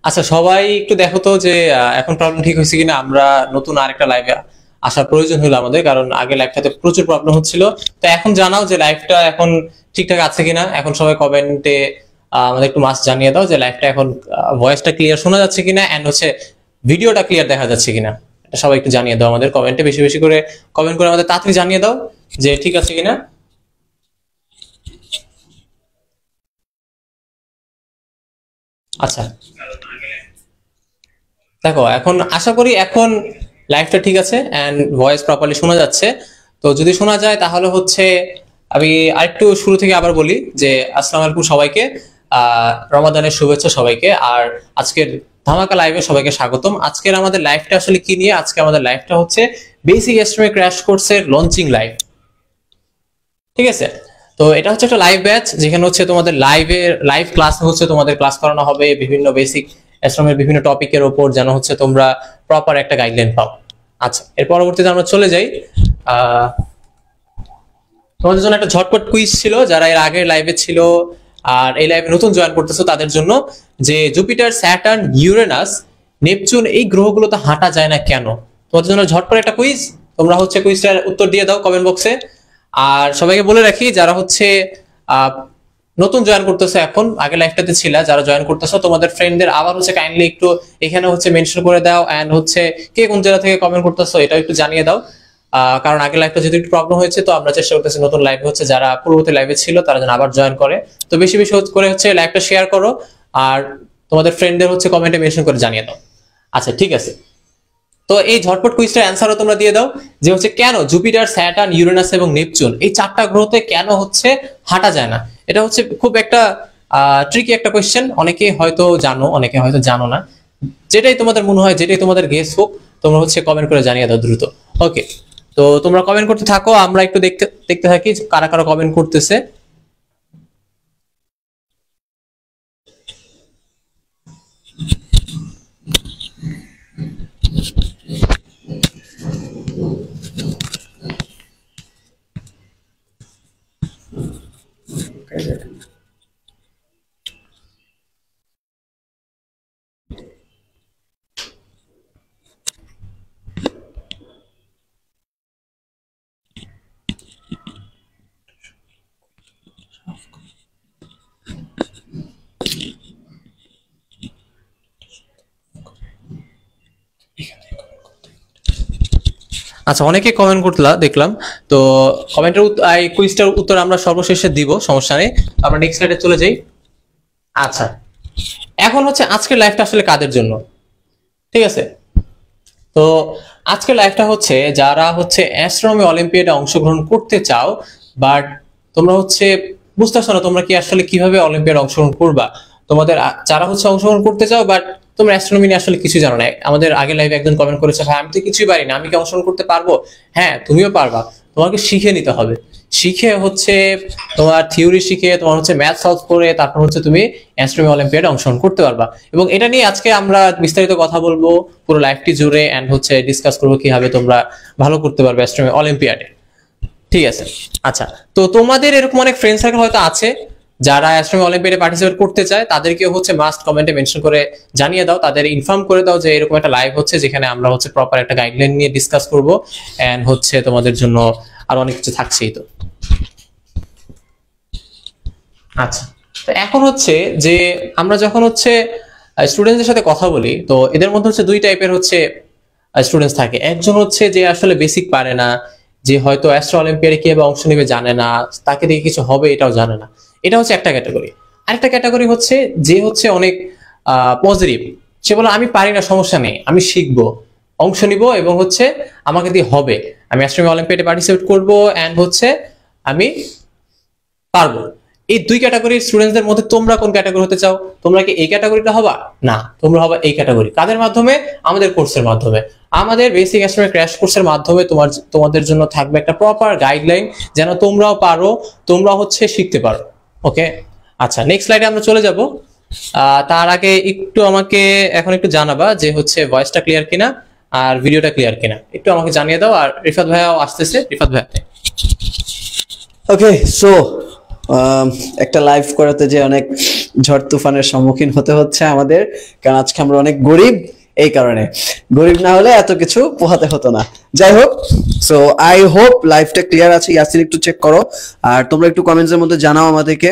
আচ্ছা, সবাই একটু দেখো তো যে এখন প্রবলেম ঠিক হয়েছে কিনা। আমরা নতুন আরেকটা লাইভে আসার প্রয়োজন হলো আমাদের, কারণ আগে লাইভটাতে প্রচুর প্রবলেম হচ্ছিল। তো এখন জানাও যে লাইভটা এখন ঠিকঠাক আছে কিনা। এখন সবাই কমেন্টে আমাদের একটু মাস্ট জানিয়ে দাও যে লাইভটা এখন ভয়েসটা ক্লিয়ার শোনা যাচ্ছে কিনা, এন্ড হচ্ছে ভিডিওটা ক্লিয়ার দেখা যাচ্ছে কিনা। এটা সবাই একটু জানিয়ে দাও আমাদের কমেন্টে, বেশি বেশি করে কমেন্ট করে আমাদের তাড়াতাড়ি জানিয়ে দাও যে ঠিক আছে কিনা। আচ্ছা, দেখো এখন আশা করি এখন লাইভটা ঠিক আছে এন্ড ভয়েস প্রপারলি শোনা যাচ্ছে। তো যদি শোনা যায় তাহলে হচ্ছে আমি আরেকটু শুরু থেকে আবার বলি যে আসসালামু আলাইকুম সবাইকে, রমাদানের শুভেচ্ছা সবাইকে। আর আজকের ধামাকা লাইভে সবাইকে স্বাগতম। আজকের আমাদের লাইভটা আসলে কি নিয়ে? আজকে আমাদের লাইভটা হচ্ছে বেসিক এস্টিমেট ক্র্যাশ কোর্সের লঞ্চিং লাইভ। ঠিক আছে, তো এটা হচ্ছে একটা লাইভ ব্যাচ যেখানে হচ্ছে তোমাদের লাইভ ক্লাস হচ্ছে, তোমাদের ক্লাস করানো হবে বিভিন্ন বেসিক অ্যাস্ট্রোনমির বিভিন্ন টপিকের উপর, যেন হচ্ছে তোমরা প্রপার একটা গাইডলাইন পাও। আচ্ছা, এর পরবর্তীতে আমরা চলে যাই। তোমাদের জন্য একটা ঝটপট কুইজ ছিল, যারা এর আগের লাইভে ছিল আর এই লাইভে নতুন জয়েন করতেছো তাদের জন্য, যে জুপিটার, স্যাটার্ন, ইউরেনাস, নেপচুন এই গ্রহগুলোতে হাঁটা যায় না কেন। তোমাদের জন্য ঝটপট একটা কুইজ, তোমরা হচ্ছে কুইজটার উত্তর দিয়ে দাও কমেন্ট বক্সে। আর সবাইকে বলে রাখি যারা হচ্ছে আহ নতুন জয়েন করতেছো, এখন আগে লাইভটাতে ছিল, যারা জয়েন করতেছো তোমাদের ফ্রেন্ডদের আবার হচ্ছে কাইন্ডলি একটু এখানে হচ্ছে মেনশন করে দাও, এন্ড হচ্ছে কে কোন জেলা থেকে কমেন্ট করতেছো এটাও একটু জানিয়ে দাও। কারণ আগে লাইভটা যদি একটু প্রবলেম হয়েছে, তো আমরা চেষ্টা করতেছি নতুন লাইভে হচ্ছে যারা পূর্ববর্তী লাইভে ছিল তারা যেন আবার জয়েন করে। তো বেশি বেশি করে হচ্ছে লাইভটা শেয়ার করো আর তোমাদের ফ্রেন্ডদের হচ্ছে কমেন্টে মেনশন করে জানিয়ে দাও। আচ্ছা ঠিক আছে, তো এই ঝটপট কুইজটার অ্যান্সারও তোমরা দিয়ে দাও যে হচ্ছে কেন জুপিটার, স্যাটার্ন, ইউরেনাস এবং নেপচুন এই চারটা গ্রহতে কেন হচ্ছে হাঁটা যায় না। এটা হচ্ছে খুব একটা ট্রিকি একটা কোয়েশ্চেন, অনেকে হয়তো জানো অনেকে হয়তো জানো না। যেটাই তোমাদের মনে হয়, যেটাই তোমাদের গেস হোক, তোমরা হচ্ছে কমেন্ট করে জানিয়ে দাও দ্রুত। ওকে, তো তোমরা কমেন্ট করতে থাকো, আমরা একটু দেখতে দেখতে থাকি কারা কারা কমেন্ট করতেছে। আচ্ছা, অনেকে কমেন্ট করতলা দেখলাম। তো কমেন্টের এই কুইজটার উত্তর আমরা সর্বশেষে দিব, সমস্যা নেই। আমরা নেক্সট স্লাইডে চলে যাই। আচ্ছা, এখন হচ্ছে আজকের লাইফটা আসলে কাদের জন্য? ঠিক আছে, তো আজকের লাইফটা হচ্ছে যারা হচ্ছে অ্যাস্ট্রোনমি অলিম্পিয়াডে অংশগ্রহণ করতে চাও, বাট তোমরা হচ্ছে বুঝতেছো না তোমরা কি আসলে কিভাবে অলিম্পিয়াডে অংশগ্রহণ করবা। তোমাদের যারা হচ্ছে অংশগ্রহণ করতে চাও বাট তোমরা অ্যাস্ট্রোনমি নিয়ে আসলে কিছু জানো না। আমাদের আগে লাইভে একজন কমেন্ট করেছে, হ্যাঁ আমি তো কিছুই পারি না, আমি কি অংশগ্রহণ করতে পারবো? হ্যাঁ, তুমিও পারবা, তোমাকে শিখে নিতে হবে। শিখে হচ্ছে তোমার থিওরি শিখে তোমার হচ্ছে ম্যাথ সলভ করে তারপর হচ্ছে তুমি অ্যাস্ট্রোনমি অলিম্পিয়াডে অংশগ্রহণ করতে পারবা। এবং এটা নিয়ে আজকে আমরা বিস্তারিত কথা বলবো পুরো লাইফটি জুড়ে, এন্ড হচ্ছে ডিসকাস করবো কিভাবে তোমরা ভালো করতে পারবে অ্যাস্ট্রোনমি অলিম্পিয়াডে। ঠিক আছে, আচ্ছা, তো তোমাদের এরকম অনেক ফ্রেন্ড সার্কেল হয়তো আছে যারা অ্যাস্ট্রোনমি অলিম্পিয়াডে পার্টিসিপেট করতে চায়, তাদেরকে হচ্ছে মাস্ট কমেন্টে মেনশন করে জানিয়ে দাও, তাদের ইনফর্ম করে দাও যে এরকম একটা লাইভ হচ্ছে যেখানে আমরা হচ্ছে প্রপার একটা গাইডলাইন নিয়ে ডিসকাস করব, এন্ড হচ্ছে তোমাদের জন্য আর অনেক কিছু থাকছেই। তো আচ্ছা, তো এখন হচ্ছে যে আমরা যখন হচ্ছে স্টুডেন্টদের সাথে কথা বলি, তো এদের মধ্যে হচ্ছে দুই টাইপের হচ্ছে স্টুডেন্টস থাকে। একজন হচ্ছে যে আসলে বেসিক পারে না, যে হয়তো অ্যাস্ট্রো অলিম্পিয়াডে কিভাবে অংশ নেবে জানে না, তাকে দিয়ে কিছু হবে এটাও জানে না। এটা হচ্ছে একটা ক্যাটাগরি। আরেকটা ক্যাটাগরি হচ্ছে যে হচ্ছে অনেক পজিটিভ, সে বলে আমি পারি না, সমস্যা নেই, আমি শিখবো, অংশ নিব এবং হচ্ছে আমাকে দিয়ে হবে, আমি অ্যাস্ট্রোনমি অলিম্পিয়াডে পার্টিসিপেট করবো এন্ড হচ্ছে আমি পারবো। এই দুই ক্যাটাগরির স্টুডেন্টদের মধ্যে তোমরা কোন ক্যাটাগরি হতে চাও? তোমরা কি এই ক্যাটাগরিটা হবা? না, তোমরা হবা এই ক্যাটাগরি। কাদের মাধ্যমে? আমাদের কোর্সের মাধ্যমে। আমাদের বেসিক অ্যাস্ট্রোনমি ক্র্যাশ কোর্সের মাধ্যমে তোমাদের জন্য থাকবে একটা প্রপার গাইডলাইন, যেন তোমরাও পারো, তোমরা হচ্ছে শিখতে পারো। ওকে, আচ্ছা, নেক্সট স্লাইডে আমরা চলে যাব। তার আগে একটু আমাকে এখন একটু জানাবা যে হচ্ছে ভয়েসটা ক্লিয়ার কিনা আর ভিডিওটা ক্লিয়ার কিনা, একটু আমাকে জানিয়ে দাও। আর রিফাত ভাইয়াও আসতেছে, রিফাত ভাই। Okay, so একটা লাইভ করাতে যে অনেক ঝড় তুফানের সম্মুখীন হতে হচ্ছে আমাদের, কারণ আজকে আমরা অনেক গরিব। এই কারণে গরিব না হলে এত কিছু পোহাতে হতো না। যাই হোক, সো আই হোপ লাইভটা ক্লিয়ার আছে। ইয়াসিন একটু চেক করো, আর তোমরা একটু কমেন্টসের মধ্যে জানাও আমাদেরকে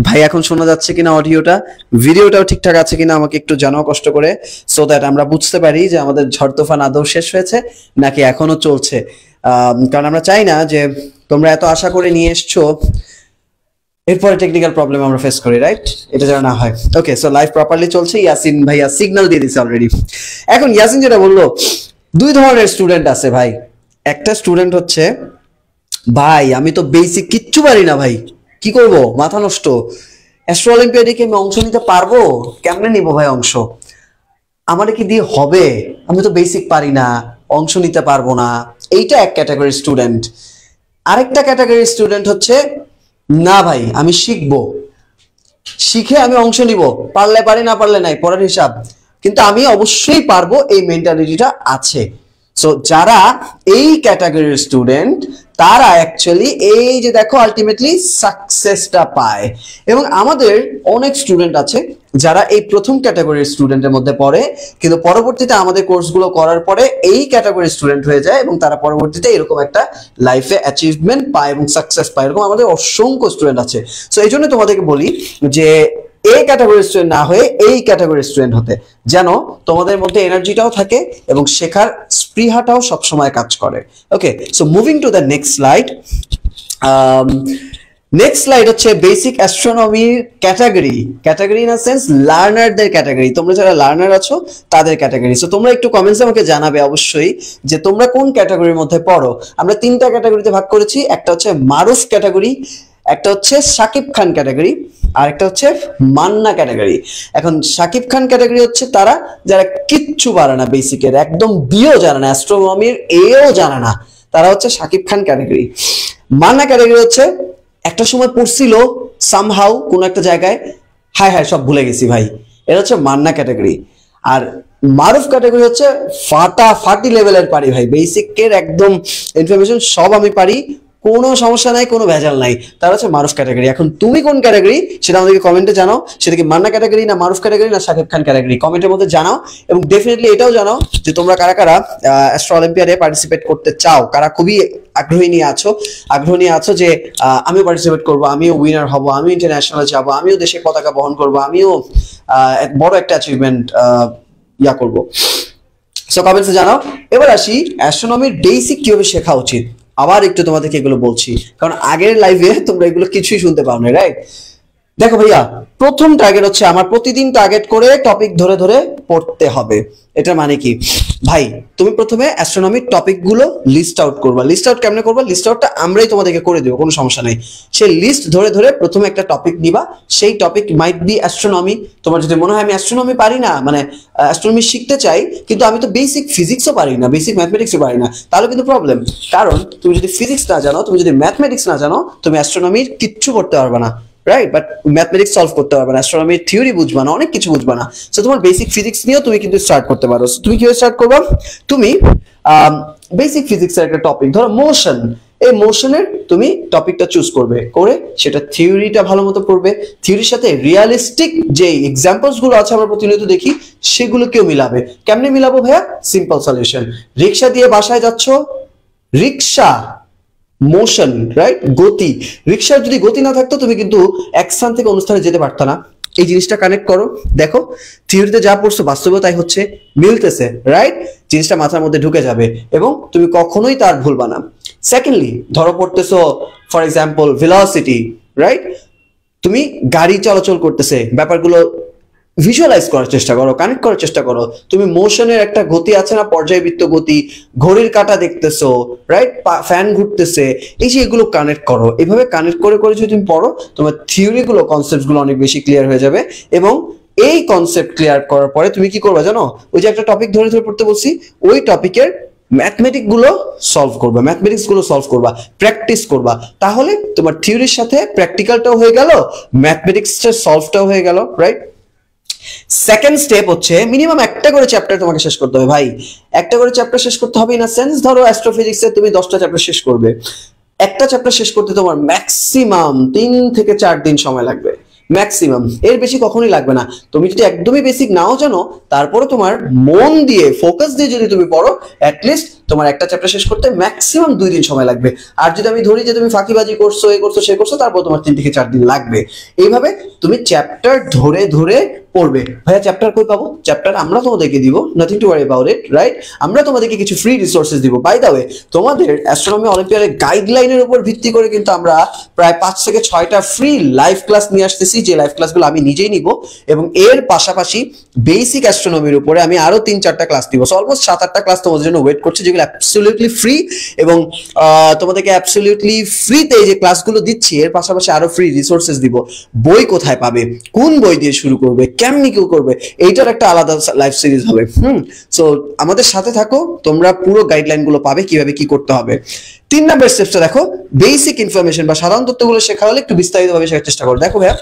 ভাই এখন শোনা যাচ্ছে কিনা অডিওটা, ভিডিওটাও ঠিকঠাক আছে কিনা আমাকে একটু জানাও কষ্ট করে, সো দ্যাট আমরা বুঝতে পারি যে আমাদের ঝড় তুফান আদৌ শেষ হয়েছে নাকি এখনো চলছে। কারণ আমরা চাই না যে তোমরা এত আশা করে নিয়ে এসছো এরপরে টেকনিক্যাল প্রবলেম আমরা ফেস করি, রাইট? এটা যেন না হয়। ওকে, সো লাইভ প্রপারলি চলছে। ইয়াসিন ভাইয়া সিগন্যাল দিয়ে দিছে অলরেডি। এখন ইয়াসিন যেটা বললো, দুই ধরনের স্টুডেন্ট আছে ভাই। একটা স্টুডেন্ট হচ্ছে ভাই আমি তো বেসিক কিচ্ছু পারি না ভাই, কি করব, মাথা নষ্ট, অ্যাস্ট্রো অলিম্পিয়াডে কি আমি অংশ নিতে পারবো? কেমনে নিব ভাই অংশ? আমার কি দিয়ে হবে? আমি তো বেসিক পারি না, অংশ নিতে পারবো না। এইটা এক ক্যাটাগরি স্টুডেন্ট। আরেকটা ক্যাটাগরি স্টুডেন্ট হচ্ছে না ভাই আমি শিখবো, শিখে আমি অংশ নিব, পারলে পারি না পারলে নাই, পরের হিসাব, কিন্তু আমি অবশ্যই পারবো, এই মেন্টালিটিটা আছে। সো যারা এই ক্যাটাগরির স্টুডেন্ট তারা অ্যাকচুয়ালি এই যে দেখো আলটিমেটলি সাকসেসটা পায়। এবং আমাদের অনেক স্টুডেন্ট আছে যারা এই প্রথম ক্যাটাগরির স্টুডেন্টের মধ্যে পড়ে, কিন্তু পরবর্তীতে আমাদের কোর্সগুলো করার পরে এই ক্যাটাগরির স্টুডেন্ট হয়ে যায় এবং তারা পরবর্তীতে এরকম একটা লাইফে অ্যাচিভমেন্ট পায় এবং সাকসেস পায়। এরকম আমাদের অসংখ্য স্টুডেন্ট আছে। সো এই জন্য তোমাদেরকে বলি যে এই ক্যাটাগরির স্টুডেন্ট না হয়ে এই ক্যাটাগরির স্টুডেন্ট হতে, যেন তোমাদের মধ্যে এনার্জিটাও থাকে এবং শেখার স্পৃহাটাও সবসময় কাজ করে। Okay, so moving to the next slide. Next slide হচ্ছে বেসিক অ্যাস্ট্রোনমির category. Category in a sense লার্নারদের ক্যাটাগরি। তোমরা যারা লার্নার আছো তাদের ক্যাটাগরি। সো তোমরা একটু কমেন্টসে আমাকে জানাবে অবশ্যই যে তোমরা কোন ক্যাটাগরির মধ্যে পড়ো। আমরা তিনটা ক্যাটাগরিতে ভাগ করেছি, একটা হচ্ছে মারুফ ক্যাটাগরি, একটা হচ্ছে শাকিব খান ক্যাটাগরি, আর একটা হচ্ছে মান্না ক্যাটাগরি। এখন শাকিব খান ক্যাটাগরি হচ্ছে তারা যারা কিচ্ছু পারে না, বেসিকের একদম বিও জানে না, অ্যাস্ট্রোনমির এও জানে না, তারা হচ্ছে শাকিব খান ক্যাটাগরি। মান্না ক্যাটাগরি হচ্ছে একটা সময় পড়ছিল সামহাউ কোন একটা জায়গায়, হায় হায় সব ভুলে গেছি ভাই, এটা হচ্ছে মান্না ক্যাটাগরি। আর মারুফ ক্যাটাগরি হচ্ছে ফাটাফাটি লেভেলের পারি ভাই, বেসিকের একদম ইনফরমেশন সব আমি পারি, কোনো সমস্যা নাই, কোনো ভেজাল নাই, তার হচ্ছে মারুফ ক্যাটাগরি। এখন তুমি কোন ক্যাটাগরি সেটা আমাদেরকে কমেন্টে জানাও, সেটা কি মান্না ক্যাটাগরি না মারুফ ক্যাটাগরি না শাকিব খান ক্যাটাগরি, কমেন্টের মধ্যে জানাও। এবং ডেফিনেটলি এটাও জানাও যে তোমরা কারা কারা অ্যাস্ট্রো অলিম্পিয়াডে পার্টিসিপেট করতে চাও, কারা খুবই আগ্রহ নিয়ে আছো যে আমিও পার্টিসিপেট করবো, আমিও উইনার হব, আমিও ইন্টারন্যাশনাল যাবো, আমিও দেশের পতাকা বহন করবো, আমিও বড় একটা অ্যাচিভমেন্ট করবো। সো কমেন্টসে জানাও। এবার আসি অ্যাস্ট্রোনমির বেসিক কিভাবে শেখা উচিত। আবার একটু তোমাদেরকে এগুলো বলছি, কারণ আগের লাইভে তোমরা এগুলো কিছুই শুনতে পাও না, রাইট? দেখো ভাইয়া, প্রথম টার্গেট হচ্ছে আমার প্রতিদিন টার্গেট করে টপিক ধরে ধরে পড়তে হবে। এটা মানে কি ভাই, তুমি প্রথমে অ্যাস্ট্রোনমির টপিকগুলো লিস্ট আউট করবা। লিস্ট আউট কেমনে করবা? লিস্ট আউটটা আমরাই তোমাদেরকে করে দেবো, কোনো সমস্যা নেই। সেই লিস্ট ধরে ধরে প্রথমে একটা টপিক নিবা, সেই টপিক মাইট বি অ্যাস্ট্রোনমি। তোমার যদি মনে হয় আমি অ্যাস্ট্রোনমি পারি না, মানে অ্যাস্ট্রোনমি শিখতে চাই কিন্তু আমি তো বেসিক ফিজিক্সও পারি না, বেসিক ম্যাথমেটিক্সও পারি না, তাহলে কিন্তু প্রবলেম। কারণ তুমি যদি ফিজিক্স না জানো, তুমি যদি ম্যাথমেটিক্স না জানো, তুমি অ্যাস্ট্রোনমির কিচ্ছু পড়তে পারবে না, রাইট? বাট ম্যাথমেটিক্স সলভ করতে পারবে না, অ্যাস্ট্রোনমির থিওরি বুঝবা না, অনেক কিছু বুঝবা না। সো তোমার বেসিক ফিজিক্স নিয়েও তুমি কিন্তু স্টার্ট করতে পারো। তুমি কিভাবে স্টার্ট করবা? তুমি বেসিক ফিজিক্সের একটা টপিক ধরো মোশন, এই মোশনের তুমি টপিকটা চুজ করবে, করে সেটা থিওরিটা ভালো মতো পড়বে, থিওরির সাথে রিয়ালিস্টিক যে এক্সাম্পলস গুলো আছে আমরা প্রতিনিয়ত দেখি সেগুলোকেও মিলাবে। কেমনে মিলাবো ভাইয়া? Simple solution. রিক্সা দিয়ে বাসায় যাচ্ছ, রিক্সা মোশন, রাইট? গতি। রিক্সার যদি গতি না থাকতো তুমি কিন্তু এক স্থান থেকে অনুষ্ঠানে যেতে পারতো না। এই জিনিসটা কানেক্ট করো, দেখো থিওরিতে যা পড়ছো বাস্তবেও তাই হচ্ছে, মিলতেছে, রাইট? জিনিসটা মাথার মধ্যে ঢুকে যাবে এবং তুমি কখনোই তার ভুলবা না। সেকেন্ডলি, ধরো পড়তেছো ফর এক্সাম্পল ভেলোসিটি, রাইট? তুমি গাড়ি চলাচল করতেছে, ব্যাপারগুলো ভিজুয়ালাইজ করার চেষ্টা করো, কানেক্ট করার চেষ্টা করো। তুমি মোশনের একটা গতি আছে না, পর্যায়বৃত্ত গতি, ঘড়ির কাঁটা দেখতেছো, রাইট? ফ্যান ঘুরতেছে, এই যে এগুলো কানেক্ট করো। এভাবে কানেক্ট করে করে যদি তুমি পড়ো, তোমার থিওরিগুলো, কনসেপ্টগুলো অনেক বেশি ক্লিয়ার হয়ে যাবে। এবং এই কনসেপ্ট ক্লিয়ার করার পরে তুমি কি করবে জানো? ওই যে একটা টপিক ধরে ধরে পড়তে বলছি, ওই টপিকের ম্যাথমেটিক্স গুলো সলভ করবা, প্র্যাকটিস করবা, তাহলে তোমার থিওরির সাথে প্র্যাকটিক্যালটাও হয়ে গেল, ম্যাথমেটিক্সটা সলভটাও হয়ে গেল, রাইট? সেকেন্ড স্টেপ হচ্ছে মিনিমাম একটা করে চ্যাপ্টার তোমাকে শেষ করতে হবে ভাই, একটা করে চ্যাপ্টার শেষ করতে হবে। ইন আ সেন্স ধরো অ্যাস্ট্রোফিজিক্সে তুমি 10টা চ্যাপ্টার শেষ করবে, একটা চ্যাপ্টার শেষ করতে তোমার ম্যাক্সিমাম 3 থেকে 4 দিন সময় লাগবে, ম্যাক্সিমাম, এর বেশি কখনোই লাগবে না। তুমি যদি একদমই বেসিক নাও জানো, তারপরে তোমার মন দিয়ে ফোকাস দিয়ে যদি তুমি পড়ো, অ্যাটলিস্ট তোমার একটা চ্যাপ্টার শেষ করতে ম্যাক্সিমাম 2 দিন সময় লাগবে। আর যদি আমি ধরি যে তুমি ফাঁকিবাজি করছো, এ করছো, সে করছো, তারপর তোমার 3 থেকে 4 দিন লাগবে। এইভাবে তুমি চ্যাপ্টার ধরে ধরে পড়বে। ভাইয়া চ্যাপ্টার কই পাবো? চ্যাপ্টার আমরা তোমাদেরকে দিব, nothing to worry about it, right? আমরা তোমাদেরকে কিছু ফ্রি রিসোর্সেস দিব। বাই দ্য ওয়ে, তোমাদের অ্যাস্ট্রোনমি অলিম্পিয়াডের গাইডলাইনের উপর ভিত্তি করে কিন্তু আমরা প্রায় 5 থেকে 6টা ফ্রি লাইভ ক্লাস নিয়ে আসতেছি, যে লাইভ ক্লাসগুলো আমি নিজেই নিব, এবং এর পাশাপাশি বেসিক অ্যাস্ট্রোনমির উপরে আমি আরো 3-4টা ক্লাস দিব। সো অলমোস্ট 7-8টা ক্লাস তোমাদের জন্য ওয়েট করছে, যেগুলো অ্যাবসলিউটলি ফ্রি, এবং তোমাদেরকে অ্যাবসলিউটলি ফ্রিতে এই যে ক্লাসগুলো দিচ্ছি, এর পাশাপাশি আরো ফ্রি রিসোর্সেস দিব। বই কোথায় পাবে, কোন বই দিয়ে শুরু করবে, কেমনি কেউ করবে, এইটার একটা আলাদা লাইভ সিরিজ হবে। সো আমাদের সাথে থাকো, তোমরা পুরো গাইডলাইন গুলো পাবে কিভাবে কি করতে হবে। 3 নাম্বার স্টেপসটা দেখো, বেসিক ইনফরমেশন বা সাধারণ তথ্যগুলো শেখা হলে একটু বিস্তারিতভাবে শেখার চেষ্টা করো। দেখো ভাইয়া,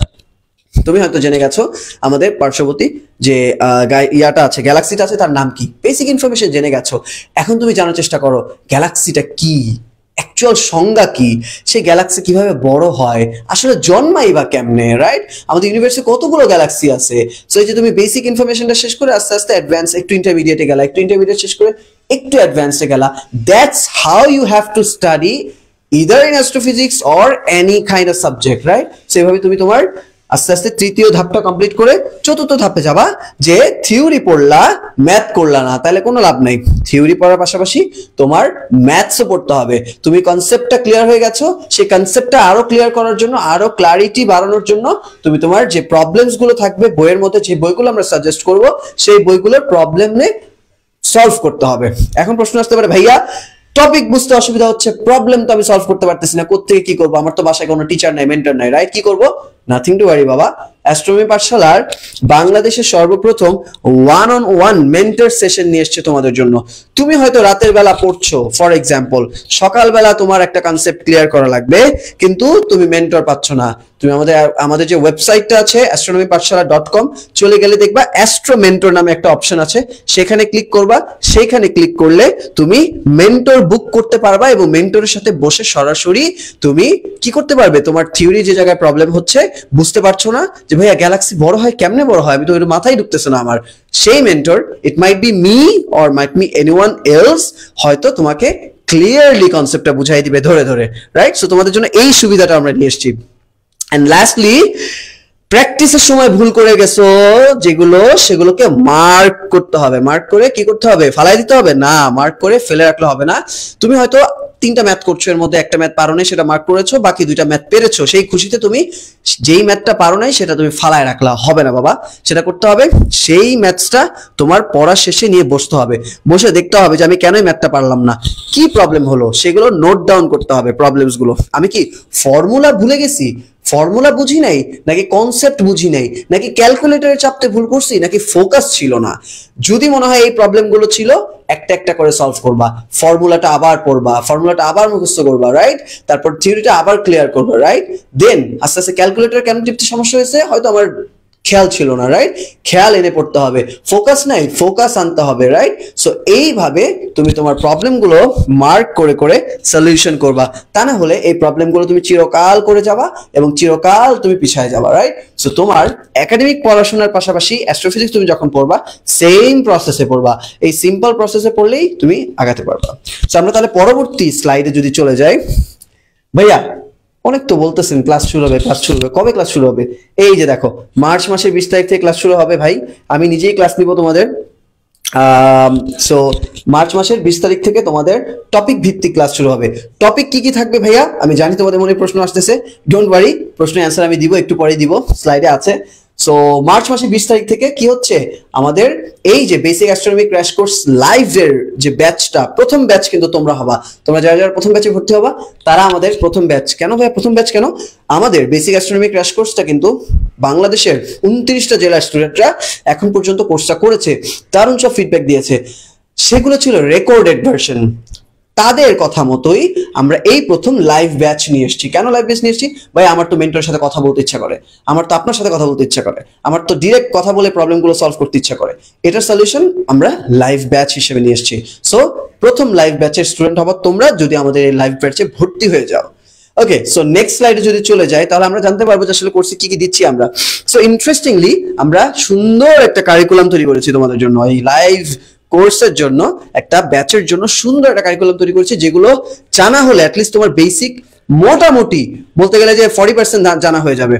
তুমি হয়তো জেনে গেছো আমাদের পার্শ্ববর্তী যে ইয়াটা আছে, গ্যালাক্সিটা আছে, তার নাম কি, বেসিক ইনফরমেশন জেনে গেছো। এখন তুমি জানার চেষ্টা করো গ্যালাক্সিটা কি, অ্যাকচুয়াল সংজ্ঞা কি, সেই গ্যালাক্সি কিভাবে বড় হয়, আসলে জন্মাই বা কেমনে, রাইট? আমাদের ইউনিভার্সে কতগুলো গ্যালাক্সি আছে। সো এই যে তুমি বেসিক ইনফরমেশনটা শেষ করে আস্তে আস্তে অ্যাডভান্স, একটু ইন্টারমিডিয়েটে গেলা, একটু ইন্টারমিডিয়েট শেষ করে একটু অ্যাডভান্সে গেলা, that's how you have to study either in astrophysics or any kind of subject, right? সেভাবে তুমি তোমার আস্তে আস্তে তৃতীয় ধাপটা কমপ্লিট করে চতুর্থ ধাপে যাবা, যে থিওরি পড়লা, ম্যাথ করলা না, তাহলে কোনো লাভ নাই। থিওরি পড়ার পাশাপাশি তোমার ম্যাথসও পড়তে হবে। তুমি কনসেপ্টটা ক্লিয়ার হয়ে গেছো, সেই কনসেপ্টটা আরো ক্লিয়ার করার জন্য, আরো ক্লারিটি বাড়ানোর জন্য তুমি তোমার যে প্রবলেমস গুলো থাকবে বইয়ের মধ্যে, যে বইগুলো আমরা সাজেস্ট করব, সেই বইগুলোর প্রবলেমে সলভ করতে হবে। এখন প্রশ্ন আসতে পারে, ভাইয়া টপিক বুঝতে অসুবিধা হচ্ছে, প্রবলেম তো আমি সলভ করতে পারতেছি না, কোত্থেকে কি করবো, আমার তো বাসায় কোনো টিচার নাই, মেন্টর নাই, রাইট? কি করবো? নাথিং টু ওয়ারি বাবা, অ্যাস্ট্রোনমি পাঠশালার বাংলাদেশের সর্বপ্রথম 1-on-1 মেন্টর সেশন নিয়ে এসছে তোমাদের জন্য। তুমি হয়তো রাতের বেলা পড়ছো, ফর এক্সাম্পল, সকালবেলা তোমার একটা কনসেপ্ট ক্লিয়ার করা লাগবে, কিন্তু তুমি মেন্টর পাচ্ছ না। তুমি আমাদের যে ওয়েবসাইটটা আছে astronomypathshala.com, চলে গেলে দেখবা অ্যাস্ট্রো মেন্টর নামে একটা অপশন আছে, সেখানে ক্লিক করবা। সেইখানে ক্লিক করলে তুমি মেন্টর বুক করতে পারবা, এবং মেন্টরের সাথে বসে সরাসরি তুমি কি করতে পারবে, তোমার থিওরি যে জায়গায় প্রবলেম হচ্ছে, বুঝতে পারছো না যে ভাইয়া গ্যালাক্সি বড় হয় কেমনে, বড় হয়, আমি তো এর মাথায় ঢুকতেছে না আমার, সেই mentor, it might B me or might B anyone else, হয়তো তোমাকে ক্লিয়ারলি কনসেপ্টটা বুঝাই দিবে ধরে ধরে, রাইট? সো তোমাদের জন্য এই সুবিধাটা আমরা নিয়ে এসেছি। এন্ড লাস্টলি, প্র্যাকটিসের সময় ভুল করে গেছো যেগুলো, সেগুলোকে মার্ক করতে হবে। মার্ক করে কি করতে হবে? ফালাই দিতে হবে না, মার্ক করে ফেলে রাখলে হবে না। তুমি হয়তো 3টা ম্যাথ করছো, এর মধ্যে একটা ম্যাথ পারো নাই, সেটা মার্ক করেছো, বাকি 2টা ম্যাথ পেরেছো, সেই খুশিতে তুমি যেই ম্যাথটা পারো নাই সেটা তুমি ফালায় রাখলা, হবে না বাবা। সেটা করতে হবে, সেই ম্যাথসটা তোমার পড়া শেষে নিয়ে বসতে হবে, বসে দেখতে হবে যে আমি কেন ম্যাথটা পারলাম না, কি প্রবলেম হলো, সেগুলো নোট ডাউন করতে হবে। প্রবলেমস গুলো, আমি কি ফর্মুলা ভুলে গেছি, ফর্মুলা বুঝি নাই, নাকি কনসেপ্ট বুঝি নাই, নাকি ক্যালকুলেটরে চাপতে ভুল করছি, নাকি ফোকাস ছিল না, যদি মনে হয় এই প্রবলেমগুলো ছিল, একটা একটা করে সলভ করবা, ফর্মুলাটা আবার পড়বা, ফর্মুলাটা আবার মুখস্থ করবা, রাইট? তারপর থিওরিটা আবার ক্লিয়ার করবা, রাইট? দেন আস্তে আস্তে ক্যালকুলেটর কেন টিপতে সমস্যা হয়েছে, হয়তো আমার খেয়াল ছিল না, রাইট? খেয়াল এনে পড়তে হবে, ফোকাস নাই, ফোকাস আনতে হবে, রাইট? সো এইভাবে তুমি তোমার প্রবলেমগুলো মার্ক করে করে সলিউশন করবা, তা না হলে এই প্রবলেমগুলো তুমি চিরকাল করে যাবা এবং চিরকাল তুমি পিছায় যাবা, রাইট? সো তোমার একাডেমিক পড়াশোনার পাশাপাশি অ্যাস্ট্রোফিজিক্স তুমি যখন পড়বা, সেম প্রসেসে পড়বা, এই সিম্পল প্রসেসে পড়লেই তুমি আগাতে পারবা। সো আমরা তাহলে পরবর্তী স্লাইডে যদি চলে যাই, ভাইয়া অনেক তো বলতেছেন ক্লাস শুরু হবে, ক্লাস শুরু হবে, কবে ক্লাস শুরু হবে? এই যে দেখো, মার্চ মাসের 20 তারিখ থেকে ক্লাস শুরু হবে ভাই, আমি নিজেই ক্লাস নিব তোমাদের। সো মার্চ মাসের 20 তারিখ থেকে তোমাদের টপিক ভিত্তিক ক্লাস শুরু হবে। টপিক কি কি থাকবে ভাইয়া? আমি জানি তোমাদের মনে প্রশ্ন আসতেছে, ডোন্ট ওয়ারি, প্রশ্নের অ্যান্সার আমি দিব, একটু পরে দিব, স্লাইডে আছে। সো মার্চ মাসে 20 তারিখ থেকে কি হচ্ছে, আমাদের এই যে বেসিক অ্যাস্ট্রোনমি ক্র্যাশ কোর্স লাইভের যে ব্যাচটা, প্রথম ব্যাচ কিন্তু তোমরা হবা, তোমরা যারা যারা প্রথম ব্যাচে ভর্তি হবা তারা আমাদের প্রথম ব্যাচ। কেন ভাই প্রথম ব্যাচ কেন? আমাদের বেসিক অ্যাস্ট্রোনমি ক্র্যাশ কোর্সটা কিন্তু বাংলাদেশের 29টা জেলার স্টুডেন্টরা এখন পর্যন্ত কোর্সটা করেছে, দারুণ সব ফিডব্যাক দিয়েছে। সেগুলো ছিল রেকর্ডেড ভার্সন, তাদের কথা মতোই আমরা এই প্রথম লাইভ ব্যাচ নিয়ে এসেছি। কেন লাইভ ব্যাচ নিয়ে এসেছি? ভাই আমার তো মেন্টরের সাথে কথা বলতে ইচ্ছা করে, আমার তো আপনার সাথে কথা বলতে ইচ্ছা করে, আমার তো ডিরেক্ট কথা বলে প্রবলেমগুলো সলভ করতে ইচ্ছা করে। এটার সলিউশন আমরা লাইভ ব্যাচ হিসেবে নিয়ে এসেছি। সো প্রথম লাইভ ব্যাচের স্টুডেন্ট হবো তোমরা যদি আমাদের এই লাইভ ব্যাচে ভর্তি হয়ে যাও। ওকে, সো নেক্সট স্লাইডে যদি চলে যাই তাহলে আমরা জানতে পারবো যে আসলে কোর্সে কি কি দিচ্ছি আমরা। সো ইন্টারেস্টিংলি আমরা সুন্দর একটা কারিকুলাম তৈরি করেছি তোমাদের জন্য, এই লাইভ কোর্সের জন্য একটা ব্যাচের জন্য সুন্দর একটা কারিকুলাম তৈরি করেছি, যেগুলো জানা হলে অ্যাটলিস্ট তোমার বেসিক মোটামুটি বলতে গেলে যে 40% জানা হয়ে যাবে।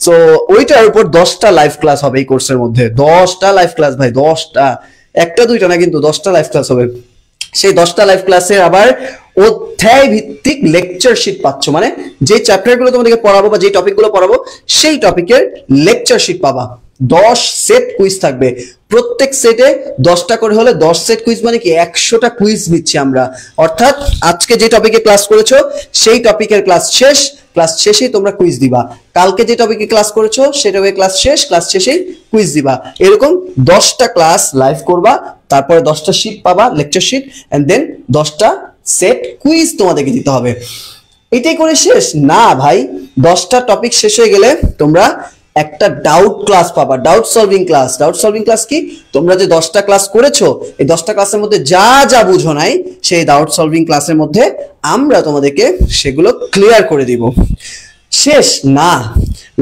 সো ওইটার উপর 10টা লাইভ ক্লাস হবে এই কোর্সের মধ্যে। 10টা লাইভ ক্লাস ভাই, 10টা, একটা দুইটা না কিন্তু 10টা লাইভ ক্লাস হবে। সেই 10টা লাইভ ক্লাসের আবার অধ্যায় ভিত্তিক লেকচার শিট পাচ্ছ, মানে যে চ্যাপ্টার গুলো তোমাদেরকে পড়াবো বা যে টপিক গুলো পড়াবো সেই টপিকের লেকচার শিট পাবা। 10 সেট কুইজ থাকবে, প্রত্যেক সেটে 10টা করে হলে 10 সেট কুইজ, মানে কি 100টা কুইজ নিচ্ছি আমরা। অর্থাৎ আজকে যে টপিকে ক্লাস করেছো সেই টপিকের ক্লাস শেষেই তোমরা কুইজ দিবা, কালকে যে টপিকে ক্লাস করেছো সেটা ক্লাস শেষেই কুইজ দিবা। এরকম 10টা ক্লাস লাইভ করবা, তারপরে 10টা শিট পাবা, লেকচার শিট, এন্ড দেন 10টা সেট কুইজ তোমাদেরকে দিতে হবে। এটাই করে শেষ না ভাই, 10টা টপিক শেষ হয়ে গেলে তোমরা একটা ডাউট ক্লাস পাবা, doubt solving class. Doubt solving class কি? তোমরা যে 10টা ক্লাস করেছো এই 10টা ক্লাসের মধ্যে যা যা বুঝো নাই সেই ডাউট সলভিং ক্লাসের মধ্যে আমরা তোমাদেরকে সেগুলো ক্লিয়ার করে দিব। শেষ না,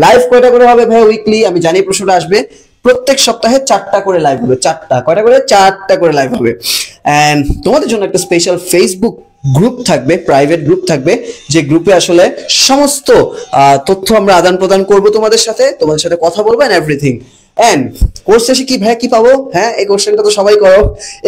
লাইভ কয়টা করে হবে ভাই উইকলি? আমি জানি প্রশ্নটা আসবে। প্রত্যেক সপ্তাহে 4টা করে লাইভ হবে। 4টা, কয়টা করে? 4টা করে লাইভ হবে। এন্ড তোমাদের জন্য একটা স্পেশাল ফেসবুক গ্রুপ থাকবে, প্রাইভেট গ্রুপ থাকবে, যে গ্রুপে আসলে সমস্ত তথ্য আমরা আদান প্রদান করবো তোমাদের সাথে কথা বলবো এন্ড এভরিথিং। এন্ড কোর্স শেষে কি ভাই কি পাবো? হ্যাঁ, এই কোশ্চেনটা তো সবাই করো।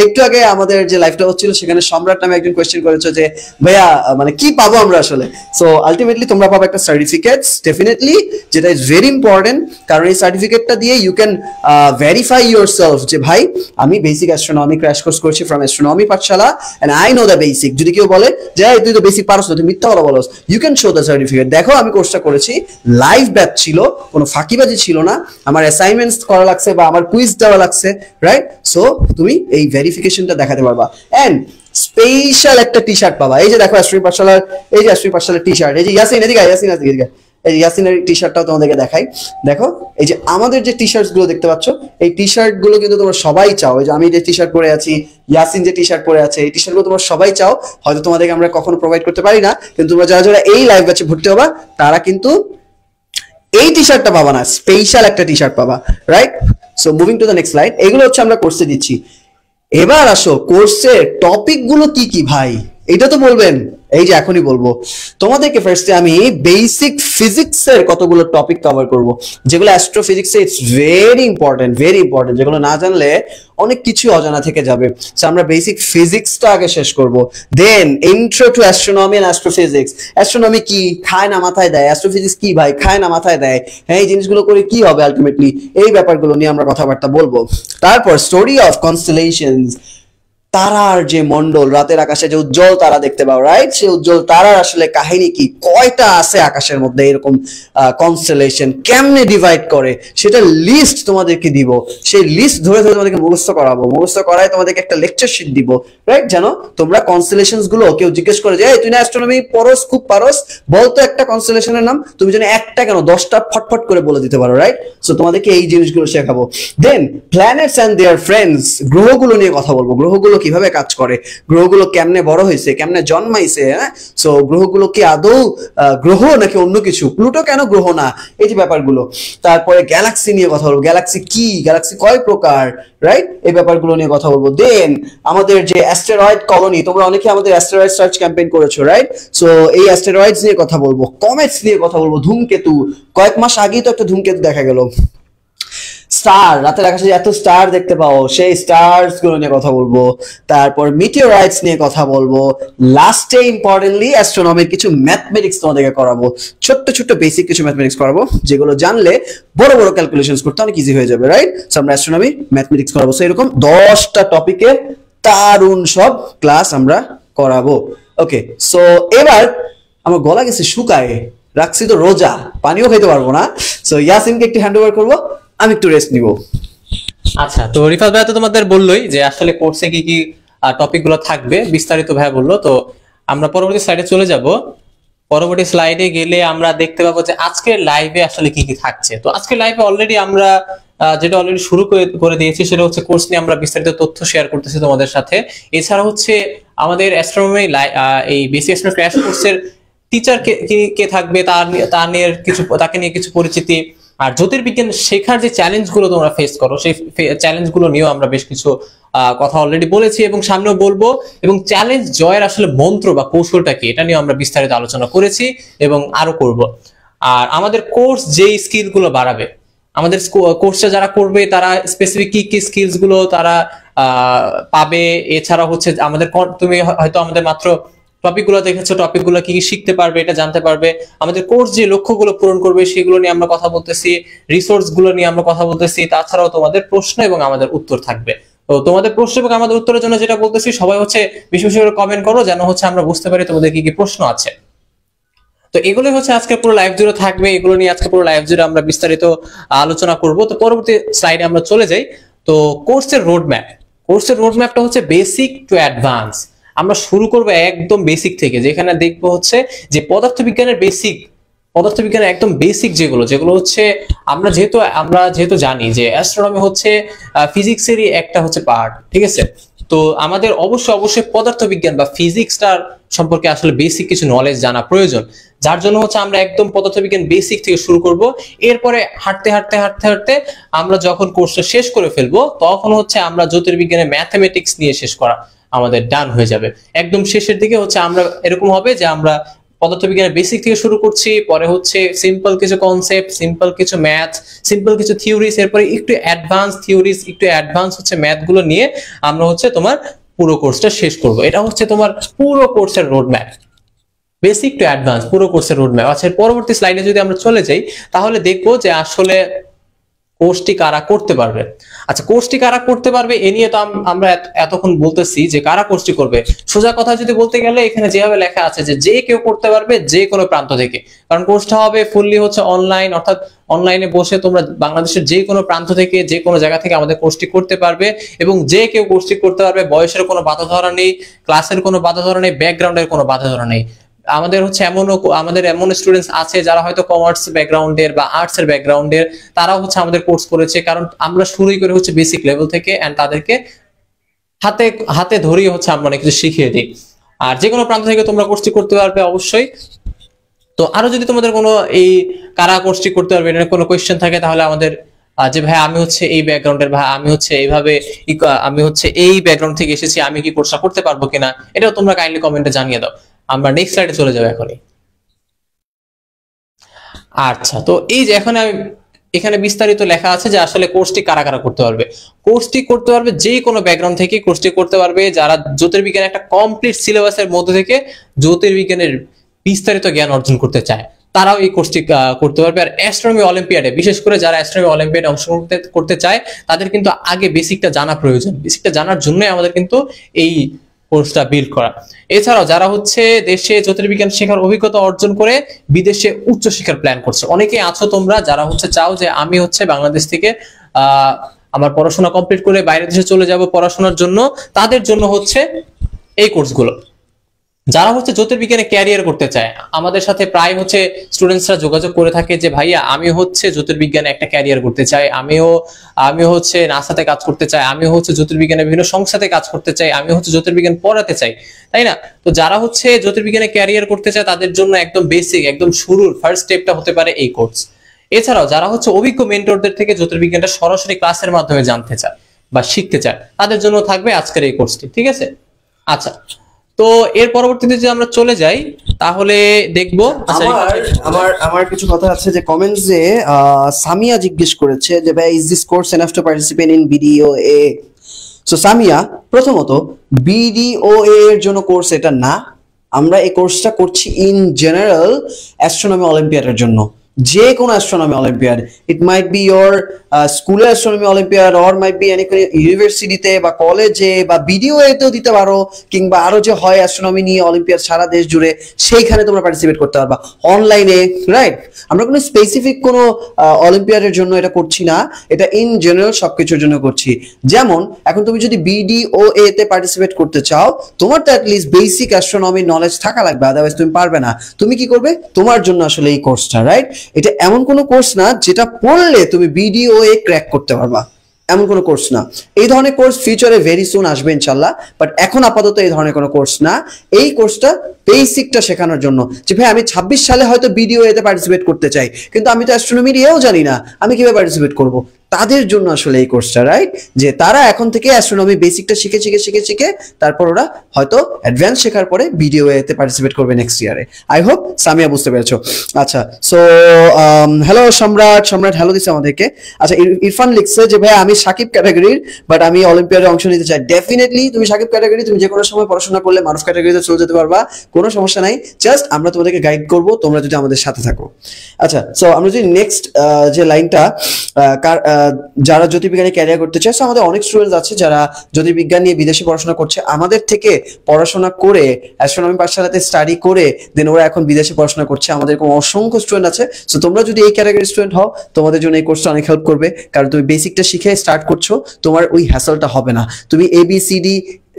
একটু আগে আমাদের যে লাইভটা হচ্ছিল সেখানে সম্রাট নামে একজন কোশ্চেন করেছে যে ভাইয়া মানে কি পাবো আমরা আসলে। সো আলটিমেটলি তোমরা পাবো একটা সার্টিফিকেটস, ডেফিনেটলি, যেটা ইজ ভেরি ইম্পর্টেন্ট, কারণ এই সার্টিফিকেটটা দিয়ে ইউ ক্যান ভেরিফাই ইয়োরসেলফ যে ভাই আমি বেসিক অ্যাস্ট্রোনমি ক্র্যাশ কোর্স করছি from astronomy Pathshala and I know the basic. যদি কেউ বলে যে তুই তো বেসিক পারছ না, তুই মিথ্যা কথা বলছ, you can show the certificate. দেখো আমি কোর্সটা করেছি, লাইভ ব্যাচ ছিল, কোনো ফাঁকিবাজি ছিল না, আমার অ্যাসাইনমেন্টস করা লাগছে বা আমার কুইজ দেওয়া লাগছে, রাইট? সো তুমি এই ভেরিফিকেশনটা দেখাতে পারবা। এন্ড স্পেশাল একটা টি শার্ট পাবা। এই যে দেখো অ্যাস্ট্রোনমি পাঠশালার, এই যে অ্যাস্ট্রোনমি পাঠশালার টি শার্ট, এই যে ইয়াসিন এদিকে, এই যে ইয়াসিনের টি শার্টটাও তোমাদেরকে দেখাই। দেখো এই যে আমাদের যে টি শার্ট গুলো দেখতে পাচ্ছ, এই টি শার্ট গুলো কিন্তু তোমরা সবাই চাও। এই যে আমি যে টি শার্ট পরে আছি, ইয়াসিন যে টি শার্ট পরে আছে, এই টি শার্ট গুলো তোমরা সবাই চাও। হয়তো তোমাদেরকে আমরা কখনো প্রোভাইড করতে পারি না, কিন্তু তোমরা যারা যারা এই লাইভ ব্যাচে ভর্তি হবা তারা কিন্তু এই টি শার্টটা পাবা না, স্পেশাল একটা টি শার্ট পাবা, right? So moving to the next slide. এগুলো হচ্ছে আমরা কোর্সে দিচ্ছি। এবার আসো কোর্সের টপিক গুলো কি কি ভাই, এটা তো বলবেন। এই যে এখনই বলবো তোমাদেরকে। ফার্স্টে আমি বেসিক ফিজিক্সের কতগুলো টপিক কভার করব, যেগুলো অ্যাস্ট্রোফিজিক্সে ইটস ভেরি ইম্পর্টেন্ট, যেগুলো না জানলে অনেক কিছু অজানা থেকে যাবে। সো আমরা বেসিক ফিজিক্সটা আগে শেষ করব, then intro to astronomy and astrophysics. Astronomy কি, খায় না মাথায় দেয়, অ্যাস্ট্রোফিজিক্স কি ভাই, খায় না মাথায় দেয়, হ্যাঁ এই জিনিসগুলো করে কি হবে আলটিমেটলি, এই ব্যাপারগুলো নিয়ে আমরা কথাবার্তা বলবো। তারপর স্টোরি অফ কনস্টেলেশনস, তারার যে মন্ডল, রাতের আকাশে যে উজ্জ্বল তারা দেখতে পাও, রাইট? সেই উজ্জ্বল তারার আসলে কাহিনী কি, কয়টা আছে আকাশের মধ্যে এরকম কনস্টেলেশন, কেমনে ডিভাইড করে সেটা লিস্ট তোমাদেরকে দিব। সেই লিস্ট ধরে ধরে তোমাদেরকে মুখস্থ করাবো, মুখস্থ করায় তোমাদেরকে একটা লেকচার শিট দিব, রাইট? জানো তোমরা কনস্টেলেশনস গুলো, কেউ জিজ্ঞেস করে যে তুই না অ্যাস্ট্রোনমি পড়স, খুব পারস, বলতো একটা কনস্টেলেশনের নাম, তুমি যেন একটা কেন 10টা ফটফট করে বলে দিতে পারো, রাইট? সো তোমাদেরকে এই জিনিসগুলো শেখাবো। দেন প্ল্যানেটস এন্ড দেয়ার ফ্রেন্ডস, গ্রহগুলো নিয়ে কথা বলবো, গ্রহগুলো কিভাবে কাজ করে, গ্রহগুলো কেমনে বড় হয়েছে, কেমনে জন্মাইছে, হ্যাঁ? সো গ্রহগুলো কি আদৌ গ্রহ নাকি অন্য কিছু, প্লুটো কেন গ্রহ না, এই যে ব্যাপারগুলো। তারপরে গ্যালাক্সি নিয়ে কথা বলবো, গ্যালাক্সি কি, গ্যালাক্সি কয় প্রকার, রাইট? এই ব্যাপারগুলো নিয়ে কথা বলবো। দেন আমাদের যে অ্যাস্টেরয়েড কলোনি, তোমরা অনেকে আমাদের অ্যাস্টেরয়েড সার্চ ক্যাম্পেইন করেছো, রাইট? সো এই অ্যাস্টেরয়েডস নিয়ে কথা বলবো, কমেটস নিয়ে কথা বলবো, ধূমকেতু, কয়েক মাস আগেই তো একটা ধূমকেতু দেখা গেল। স্টার, রাতের আকাশে এত স্টার দেখতে পাও, সেই স্টারস গুলো নিয়ে কথা বলবো। তারপর মিটিওরাইটস নিয়ে কথা বলবো। লাস্টে ইম্পর্টেন্টলি অ্যাস্ট্রোনমির কিছু ম্যাথমেটিক্স তোমাদেরকে করাবো, ছোট্ট ছোট্ট বেসিক কিছু ম্যাথমেটিক্স করাবো, যেগুলো জানলে বড় বড় ক্যালকুলেশনস করতে অনেক ইজি হয়ে যাবে, রাইট? সো আমরা অ্যাস্ট্রোনমি ম্যাথমেটিক্স করাবো। সো এরকম 10টা টপিকের দারুণ সব ক্লাস আমরা করাবো। ওকে, সো এবার আমার গলা গেছে শুকায়, রাখছি তো রোজা, পানিও খাইতে পারবো না। সো ইয়াসিনকে একটু হ্যান্ড ওভার করবো, আমি একটু রেস্ট নিব। আচ্ছা, তো রিফাত ভাই তো তোমাদের বললোই যে আসলে কোর্সে কি কি টপিকগুলো থাকবে, বিস্তারিত ভাবে বললো। তো আমরা পরবর্তী স্লাইডে চলে যাব। পরবর্তী স্লাইডে গেলে আমরা দেখতে পাবো যে আজকের লাইভে আসলে কি কি থাকছে। তো আজকের লাইভে অলরেডি আমরা যেটা অলরেডি শুরু করে দিয়েছি সেটা হচ্ছে কোর্স নিয়ে আমরা বিস্তারিত তথ্য শেয়ার করতেছি তোমাদের সাথে। এছাড়া হচ্ছে আমাদের অ্যাস্ট্রোনমি এই বেসিক অ্যাস্ট্রোনমি ক্র্যাশ কোর্সের টিচার কে থাকবে, তাকে নিয়ে কিছু পরিচিতি, আর জ্যোতির্বিজ্ঞান শেখার যে চ্যালেঞ্জগুলো তোমরা ফেস করো সেই চ্যালেঞ্জগুলো নিয়েও আমরা বেশ কিছু কথা অলরেডি বলেছি এবং সামনেও বলবো। এবং চ্যালেঞ্জ জয়ের আসলে মন্ত্র বা কৌশলটা কি এটা নিয়ে আমরা বিস্তারিত আলোচনা করেছি এবং আরো করব। আর আমাদের কোর্স যেই স্কিল গুলো বাড়াবে, আমাদের কোর্সটা যারা করবে তারা স্পেসিফিক কি কি স্কিলস গুলো তারা পাবে। এছাড়া হচ্ছে তুমি হয়তো আমাদের মাত্র টপিকগুলো দেখেছো, টপিকগুলো কি কি শিখতে পারবে এটা জানতে পারবে। আমাদের কোর্স যে লক্ষ্যগুলো পূরণ করবে সেগুলো নিয়ে আমরা কথা বলতেছি, রিসোর্স গুলো নিয়ে আমরা কথা বলতেছি। তাছাড়াও তোমাদের প্রশ্ন এবং আমাদের উত্তর থাকবে। তো তোমাদের প্রশ্ন এবং আমাদের উত্তরের জন্য যেটা বলতেছি, সবাই হচ্ছে বেশি বেশি করে কমেন্ট করো যেন হচ্ছে আমরা বুঝতে পারি তোমাদের কি কি প্রশ্ন আছে। তো এগুলো হচ্ছে আজকে পুরো লাইভ জুড়ে থাকবে, এগুলো নিয়ে আজকে পুরো লাইভ জুড়ে আমরা বিস্তারিত আলোচনা করব। তো পরবর্তী স্লাইডে আমরা চলে যাই। তো কোর্সের রোডম্যাপটা হচ্ছে বেসিক টু অ্যাডভান্স। আমরা শুরু করবো একদম বেসিক থেকে, যেখানে দেখবো হচ্ছে যে পদার্থবিজ্ঞানের একদম বেসিক যেগুলো হচ্ছে আমরা যেহেতু জানি যে অ্যাস্ট্রোনমি হচ্ছে ফিজিক্সেরই একটা হচ্ছে পার্ট, ঠিক আছে। তো আমাদের অবশ্যই পদার্থবিজ্ঞান বা ফিজিক্সটার সম্পর্কে আসলে বেসিক কিছু নলেজ জানা প্রয়োজন, যার জন্য হচ্ছে আমরা একদম পদার্থবিজ্ঞান বেসিক থেকে শুরু করব। এরপরে হাঁটতে আমরা যখন কোর্সটা শেষ করে ফেলবো তখন হচ্ছে আমরা জ্যোতির্বিজ্ঞানের ম্যাথমেটিক্স নিয়ে শেষ করা আমাদের ডান হয়ে যাবে। একদম শেষের দিকে হচ্ছে আমরা এরকম হবে যে আমরা পদার্থবিজ্ঞানের বেসিক থেকে শুরু করছি, পরে হচ্ছে সিম্পল কিছু কনসেপ্ট, সিম্পল কিছু ম্যাথ, সিম্পল কিছু থিওরিজ, এরপরে একটু অ্যাডভান্স থিওরিজ, একটু অ্যাডভান্স হচ্ছে ম্যাথ গুলো নিয়ে আমরা হচ্ছে তোমার পুরো কোর্সটা শেষ করব। এটা হচ্ছে তোমার পুরো কোর্সের রোডম্যাপ, বেসিক টু অ্যাডভান্স পুরো কোর্সের রোডম্যাপ। আচ্ছা, পরবর্তী স্লাইডে যদি আমরা চলে যাই তাহলে দেখবো যে আসলে কোর্সটি কারা করতে পারবে। আচ্ছা, কোর্সটি কারা করতে পারবে এ নিয়ে তো আমরা এতক্ষণ বলতেছি যে কারা কোর্সটি করবে। সোজা কথা যদি বলতে গেলে এখানে যেভাবে লেখা আছে যে কেউ করতে পারবে যে কোনো প্রান্ত থেকে, কারণ কোর্সটা হবে ফুললি হচ্ছে অনলাইন, অর্থাৎ অনলাইনে বসে তোমরা বাংলাদেশের যে কোনো প্রান্ত থেকে যে কোনো জায়গা থেকে আমাদের কোর্সটি করতে পারবে এবং যে কেউ কোর্সটি করতে পারবে। বয়সের কোনো বাধা ধরা নেই, ক্লাসের কোনো বাধা ধরা নেই, ব্যাকগ্রাউন্ডের কোনো বাধা ধরা নেই। আমাদের এমন স্টুডেন্টস আছে যারা হয়তো কমার্স ব্যাকগ্রাউন্ডের বা আর্টস এর ব্যাকগ্রাউন্ডের, তারাও হচ্ছে আমাদের কোর্স করেছে, কারণ আমরা শুরুই করে হচ্ছে বেসিক লেভেল থেকে এন্ড তাদেরকে হাতে ধরিয়ে হচ্ছে আমরা অনেক কিছু শিখিয়ে দিই। আর যে কোনো প্রান্ত থেকে তোমরা কোর্সটি করতে পারবে অবশ্যই। তো আরো যদি তোমাদের কোনো এই কারা কোর্সটি করতে পারবে এর কোনো কোয়েশ্চেন থাকে তাহলে আমাদের যে ভাই আমি হচ্ছে এই ব্যাকগ্রাউন্ডের, ভাই আমি হচ্ছে এই ব্যাকগ্রাউন্ড থেকে এসেছি, আমি কি কোর্সটা করতে পারবো কিনা, এটাও তোমরা কাইন্ডলি কমেন্টে জানিয়ে দাও। আমরা নেক্সট স্লাইডে চলে যাবো এখনই। আচ্ছা, তো এই যে এখানে বিস্তারিত লেখা আছে যে আসলে কোর্সটি কারা কারা করতে পারবে। কোর্সটি করতে পারবে যে কোনো ব্যাকগ্রাউন্ড থেকে কোর্সটি করতে পারবে, যারা জ্যোতির্বিজ্ঞানের একটা কমপ্লিট সিলেবাসের মধ্যে থেকে জ্যোতির্বিজ্ঞানের বিস্তারিত জ্ঞান অর্জন করতে চায় তারাও এই কোর্সটি করতে পারবে। আর অ্যাস্ট্রোনমি অলিম্পিয়াডে, বিশেষ করে যারা অ্যাস্ট্রোনমি অলিম্পিয়াডে অংশগ্রহণ করতে চায় তাদের কিন্তু আগে বেসিকটা জানা প্রয়োজন। বেসিকটা জানার জন্যই আমাদের কিন্তু এই কোর্সটা বিল্ড করা। এছাড়াও যারা হচ্ছে দেশে জ্যোতির্বিজ্ঞান শেখার অভিজ্ঞতা অর্জন করে বিদেশে উচ্চশিক্ষার প্ল্যান করছে, অনেকেই আছো তোমরা যারা হচ্ছে চাও যে আমি হচ্ছে বাংলাদেশ থেকে আমার পড়াশোনা কমপ্লিট করে বাইরের দেশে চলে যাব পড়াশোনার জন্য, তাদের জন্য হচ্ছে এই কোর্সগুলো। যারা হচ্ছে জ্যোতির্বিজ্ঞানে ক্যারিয়ার করতে চায়, আমাদের সাথে প্রায় হচ্ছে স্টুডেন্টসরা যোগাযোগ করে থাকে যে ভাইয়া আমি হচ্ছে জ্যোতির্বিজ্ঞানে একটা ক্যারিয়ার করতে চাই, আমি হচ্ছে নাসাতে কাজ করতে চাই, আমি হচ্ছে জ্যোতির্বিজ্ঞানের বিভিন্ন সংস্থাতে কাজ করতে চাই, আমি হচ্ছে জ্যোতির্বিজ্ঞান পড়াতে চাই, তাই না? তো যারা হচ্ছে জ্যোতির্বিজ্ঞানে ক্যারিয়ার করতে চায় তাদের জন্য একদম বেসিক, একদম শুরুর ফার্স্ট স্টেপটা হতে পারে এই কোর্স। এছাড়াও যারা হচ্ছে অভিজ্ঞ মেন্টরদের থেকে জ্যোতির্বিজ্ঞানটা সরাসরি ক্লাসের মাধ্যমে জানতে চায় বা শিখতে চায় তাদের জন্য থাকবে আজকের এই কোর্সটি, ঠিক আছে? আচ্ছা, তো এর পরবর্তীতে যদি আমরা চলে যাই তাহলে দেখবো আমার কিছু কথা আছে যে কমেন্টসে সামিয়া জিজ্ঞেস করেছে যে ভাই is this course enough to participate in B D O A. So Samia, প্রথমত বিডিওএ এর জন্য কোর্স এটা না, আমরা এই কোর্সটা করছি ইন জেনারেল অ্যাস্ট্রোনমি অলিম্পিয়াডের জন্য। যে কোনো astronomy olympiad, it might be your স্কুলের astronomy olympiad, or might be any ইউনিভার্সিটিতে বা কলেজে বা বিডিও এতেও দিতে পারো, কিংবা আরো যে হয় অ্যাস্ট্রোনমি নিয়ে অলিম্পিয়াড সারা দেশ জুড়ে, সেইখানে তোমরা পার্টিসিপেট করতে পারবা অনলাইনে, রাইট? আমরা কোনো স্পেসিফিক কোনো অলিম্পিয়াডের জন্য এটা করছি না, এটা ইন জেনারেল সবকিছুর জন্য করছি। যেমন এখন তুমি যদি বিডিওএ তে পার্টিসিপেট করতে চাও, তোমার তো অ্যাটলিস্ট বেসিক অ্যাস্ট্রোনমির নলেজ থাকা লাগবে, আদারওয়াইজ তুমি পারবে না। তুমি কি করবে? তোমার জন্য আসলে এই কোর্সটা, রাইট? এটা এমন কোনো কোর্স না যেটা পড়লে তুমি বিডিওএ ক্র্যাক করতে পারবা, এমন কোনো কোর্স না। এই ধরনের কোর্স ফিউচারে ভেরি সুন আসবে ইনশাল্লাহ, বাট এখন আপাতত এই ধরনের কোনো কোর্স না। এই কোর্সটা বেসিকটা শেখানোর জন্য, যে ভাই আমি 26 সালে হয়তো বিডিওএ তে পার্টিসিপেট করতে চাই, কিন্তু আমি তো অ্যাস্ট্রোনমির এও জানি না, আমি কিভাবে পার্টিসিপেট করব? তাদের জন্য আসলে এই কোর্সটা, রাইট? যে তারা এখন থেকে অ্যাস্ট্রোনমি বেসিকটা শিখে শিখে শিখে শিখে তারপর ওরা হয়তো অ্যাডভান্স শেখার পরে বিডিওএ তে পার্টিসিপেট করবে নেক্সট ইয়ারে। আই হোপ সামিয়া বুঝতে পেরেছো। আচ্ছা, সো হ্যালো সম্রাট হ্যালো দিছে আমাদেরকে। আচ্ছা, ইরফান লিখছে যে ভাই আমি সাকিব ক্যাটাগরির, বাট আমি অলিম্পিয়াডে অংশ নিতে চাই। ডেফিনেটলি তুমি সাকিব ক্যাটাগরি, তুমি যে কোনো সময় পড়াশোনা করলে মারুফ ক্যাটাগরিতে চলে যেতে পারবা, কোনো সমস্যা নাই। জাস্ট আমরা তোমাদেরকে গাইড করব, তোমরা যদি আমাদের সাথে থাকো। আচ্ছা, সো আমরা যদি নেক্সট যে লাইনটা, যারা জ্যোতির্বিজ্ঞানী ক্যারিয়ার করতে চায়, আমাদের অনেক স্টুডেন্টস আছে যারা জ্যোতির্বিজ্ঞান নিয়ে বিদেশে পড়াশোনা করছে, আমাদের থেকে পড়াশোনা করে অ্যাস্ট্রোনমি পাঠশালাতে স্টাডি করে দেন ওরা এখন বিদেশে পড়াশোনা করছে। আমাদের এরকম অসংখ্য স্টুডেন্ট আছে। সো তোমরা যদি এই ক্যাটাগরির স্টুডেন্ট হও, তোমাদের জন্য এই কোর্সটা অনেক হেল্প করবে, কারণ তুমি বেসিকটা শিখে স্টার্ট করছো, তোমার ওই হ্যাসলটা হবে না। তুমি ABCD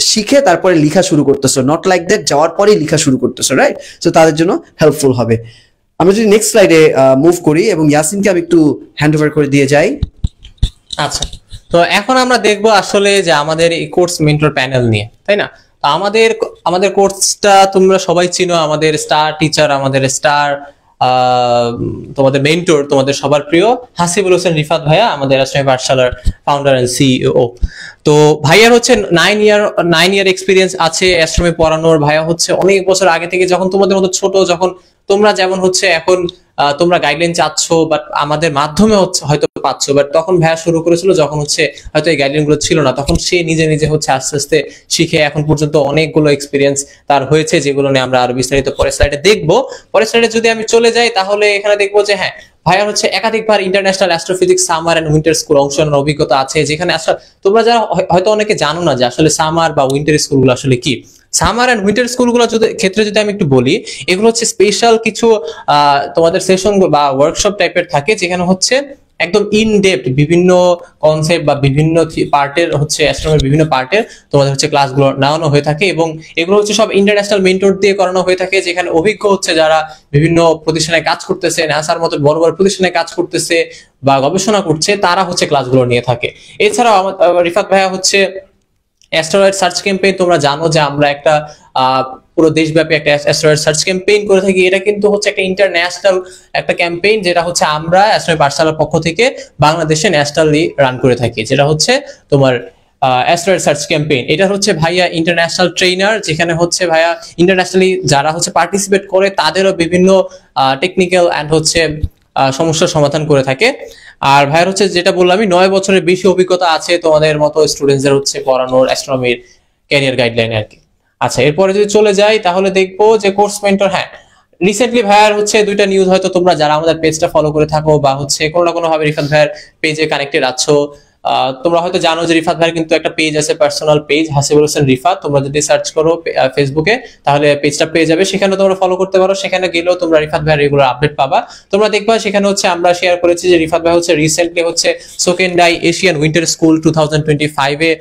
শিখে তারপরে লেখা শুরু করতেছো, নট লাইক দ্যাট যাওয়ার পরেই লেখা শুরু করতেছো, রাইট? সো তাদের জন্য হেল্পফুল হবে। আমরা যদি নেক্সট স্লাইডে মুভ করি এবং ইয়াসিনকে আমি একটু হ্যান্ড ওভার করে দিয়ে যাই। আচ্ছা, তো এখন আমরা দেখবো আসলে যে আমাদের এই কোর্স মেন্টর প্যানেল নিয়ে, তাই না? তো আমাদের কোর্সটা তোমরা সবাই চিনো, আমাদের স্টার টিচার, আমাদের স্টার তোমাদের মেন্টর, তোমাদের সবার প্রিয় হাসিবুল হোসেন রিফাত ভাইয়া, আমাদের অ্যাস্ট্রোনমি পাঠশালার ফাউন্ডার এন্ড সিইও। তো ভাইয়ার হচ্ছে 9 ইয়ার এক্সপিরিয়েন্স আছে অ্যাস্ট্রোনমি পড়ানোর। ভাইয়া হচ্ছে অনেক বছর আগে থেকে, যখন তোমাদের মতো ছোট, যখন তোমরা যেমন হচ্ছে এখন তোমরা গাইডলাইন চাচ্ছ, বাট আমাদের মাধ্যমে হচ্ছে হয়তো পাচ্ছ, বাট তখন ভাইয়া শুরু করেছিল যখন হচ্ছে হয়তো এই গাইডলাইন গুলো ছিল না, তখন সে নিজে নিজে হচ্ছে আস্তে আস্তে শিখে এখন পর্যন্ত অনেকগুলো এক্সপিরিয়েন্স তার হয়েছে, যেগুলো নিয়ে আমরা আরো বিস্তারিত পরের স্লাইডে দেখবো। পরের স্লাইডে যদি আমি চলে যাই, তাহলে এখানে দেখবো যে হ্যাঁ, ভাইয়া হচ্ছে একাধিকবার international astrophysics summer and winter school অংশ নেওয়ার অভিজ্ঞতা আছে, যেখানে আসলে তোমরা যারা হয়তো অনেকে জানো না যে আসলে সামার বা উইন্টার স্কুলগুলো আসলে কি। সামার এন্ড উইন্টার স্কুলগুলো ক্ষেত্রে যদি আমি একটু বলি, এগুলো হচ্ছে স্পেশাল কিছু তোমাদের সেশন বা ওয়ার্কশপ টাইপের থাকে, যেখানে হচ্ছে একদম ইন ডেপথ বিভিন্ন কনসেপ্ট বা বিভিন্ন পার্টের হচ্ছে অ্যাস্ট্রোনমির বিভিন্ন পার্টের তোমাদের হচ্ছে ক্লাসগুলো নেওয়ানো হয়ে থাকে, এবং এগুলো হচ্ছে সব ইন্টারন্যাশনাল মেন্টর দিয়ে করানো হয়ে থাকে, যেখানে অভিজ্ঞ হচ্ছে যারা বিভিন্ন প্রতিষ্ঠানে কাজ করতেছে, নাসার মতো বড় বড় প্রতিষ্ঠানে কাজ করতেছে বা গবেষণা করছে, তারা হচ্ছে ক্লাসগুলো নিয়ে থাকে। এছাড়াও রিফাত ভাইয়া হচ্ছে অ্যাস্ট্রয়েড সার্চ ক্যাম্পেইন, তোমরা জানো যে আমরা একটা পুরো দেশব্যাপী একটা অ্যাস্ট্রয়েড সার্চ ক্যাম্পেইন করে থাকি। এটা কিন্তু হচ্ছে একটা ইন্টারন্যাশনাল একটা ক্যাম্পেইন, যেটা হচ্ছে আমরা অ্যাস্ট্রয়েড পাঠশালার পক্ষ থেকে বাংলাদেশে ন্যাশনালি রান করে থাকি, যেটা হচ্ছে তোমার অ্যাস্ট্রয়েড সার্চ ক্যাম্পেইন। এটা হচ্ছে ভাইয়া ইন্টারন্যাশনাল ট্রেনার, যেখানে হচ্ছে ভাইয়া ইন্টারন্যাশনালি যারা হচ্ছে পার্টিসিপেট করে তাদেরও বিভিন্ন টেকনিক্যাল অ্যান্ড হচ্ছে সমস্যার সমাধান করে থাকে। আর ভাইয়ার হচ্ছে যেটা বললাম, 9 বছরের বেশি অভিজ্ঞতা আছে তোমাদের মতো স্টুডেন্টদের হচ্ছে পড়ানোর অ্যাস্ট্রোনমির ক্যারিয়ার গাইডলাইনে আর কি। আচ্ছা, এরপরে যদি চলে যাই, তাহলে দেখবো যে কোর্স মেন্টর। হ্যাঁ, রিসেন্টলি ভাইয়ার হচ্ছে 2টা নিউজ হয়তো তোমরা যারা আমাদের পেজটা ফলো করে থাকো বা হচ্ছে কোনো না কোনো ভাবে রিফাত ভাইয়ার পেজে কানেক্টেড আছো, তোমরা হয়তো জানো যে রিফাত ভাইয়ের কিন্তু একটা পেজ আছে, পার্সোনাল পেজ হাসিবুল হোসেন রিফাত। তোমরা যদি সার্চ করো ফেসবুকে, তাহলে পেজটা পেয়ে যাবে, সেখানে তোমরা ফলো করতে পারো। সেখানে গেলেও তোমরা রিফাত ভাইয়ের রেগুলার আপডেট পাবা। তোমরা দেখবা সেখানে হচ্ছে আমরা শেয়ার করেছি যে রিফাত ভাই হচ্ছে রিসেন্টলি হচ্ছে সোকেন্ডাই এশিয়ান উইন্টার স্কুল 2025 এ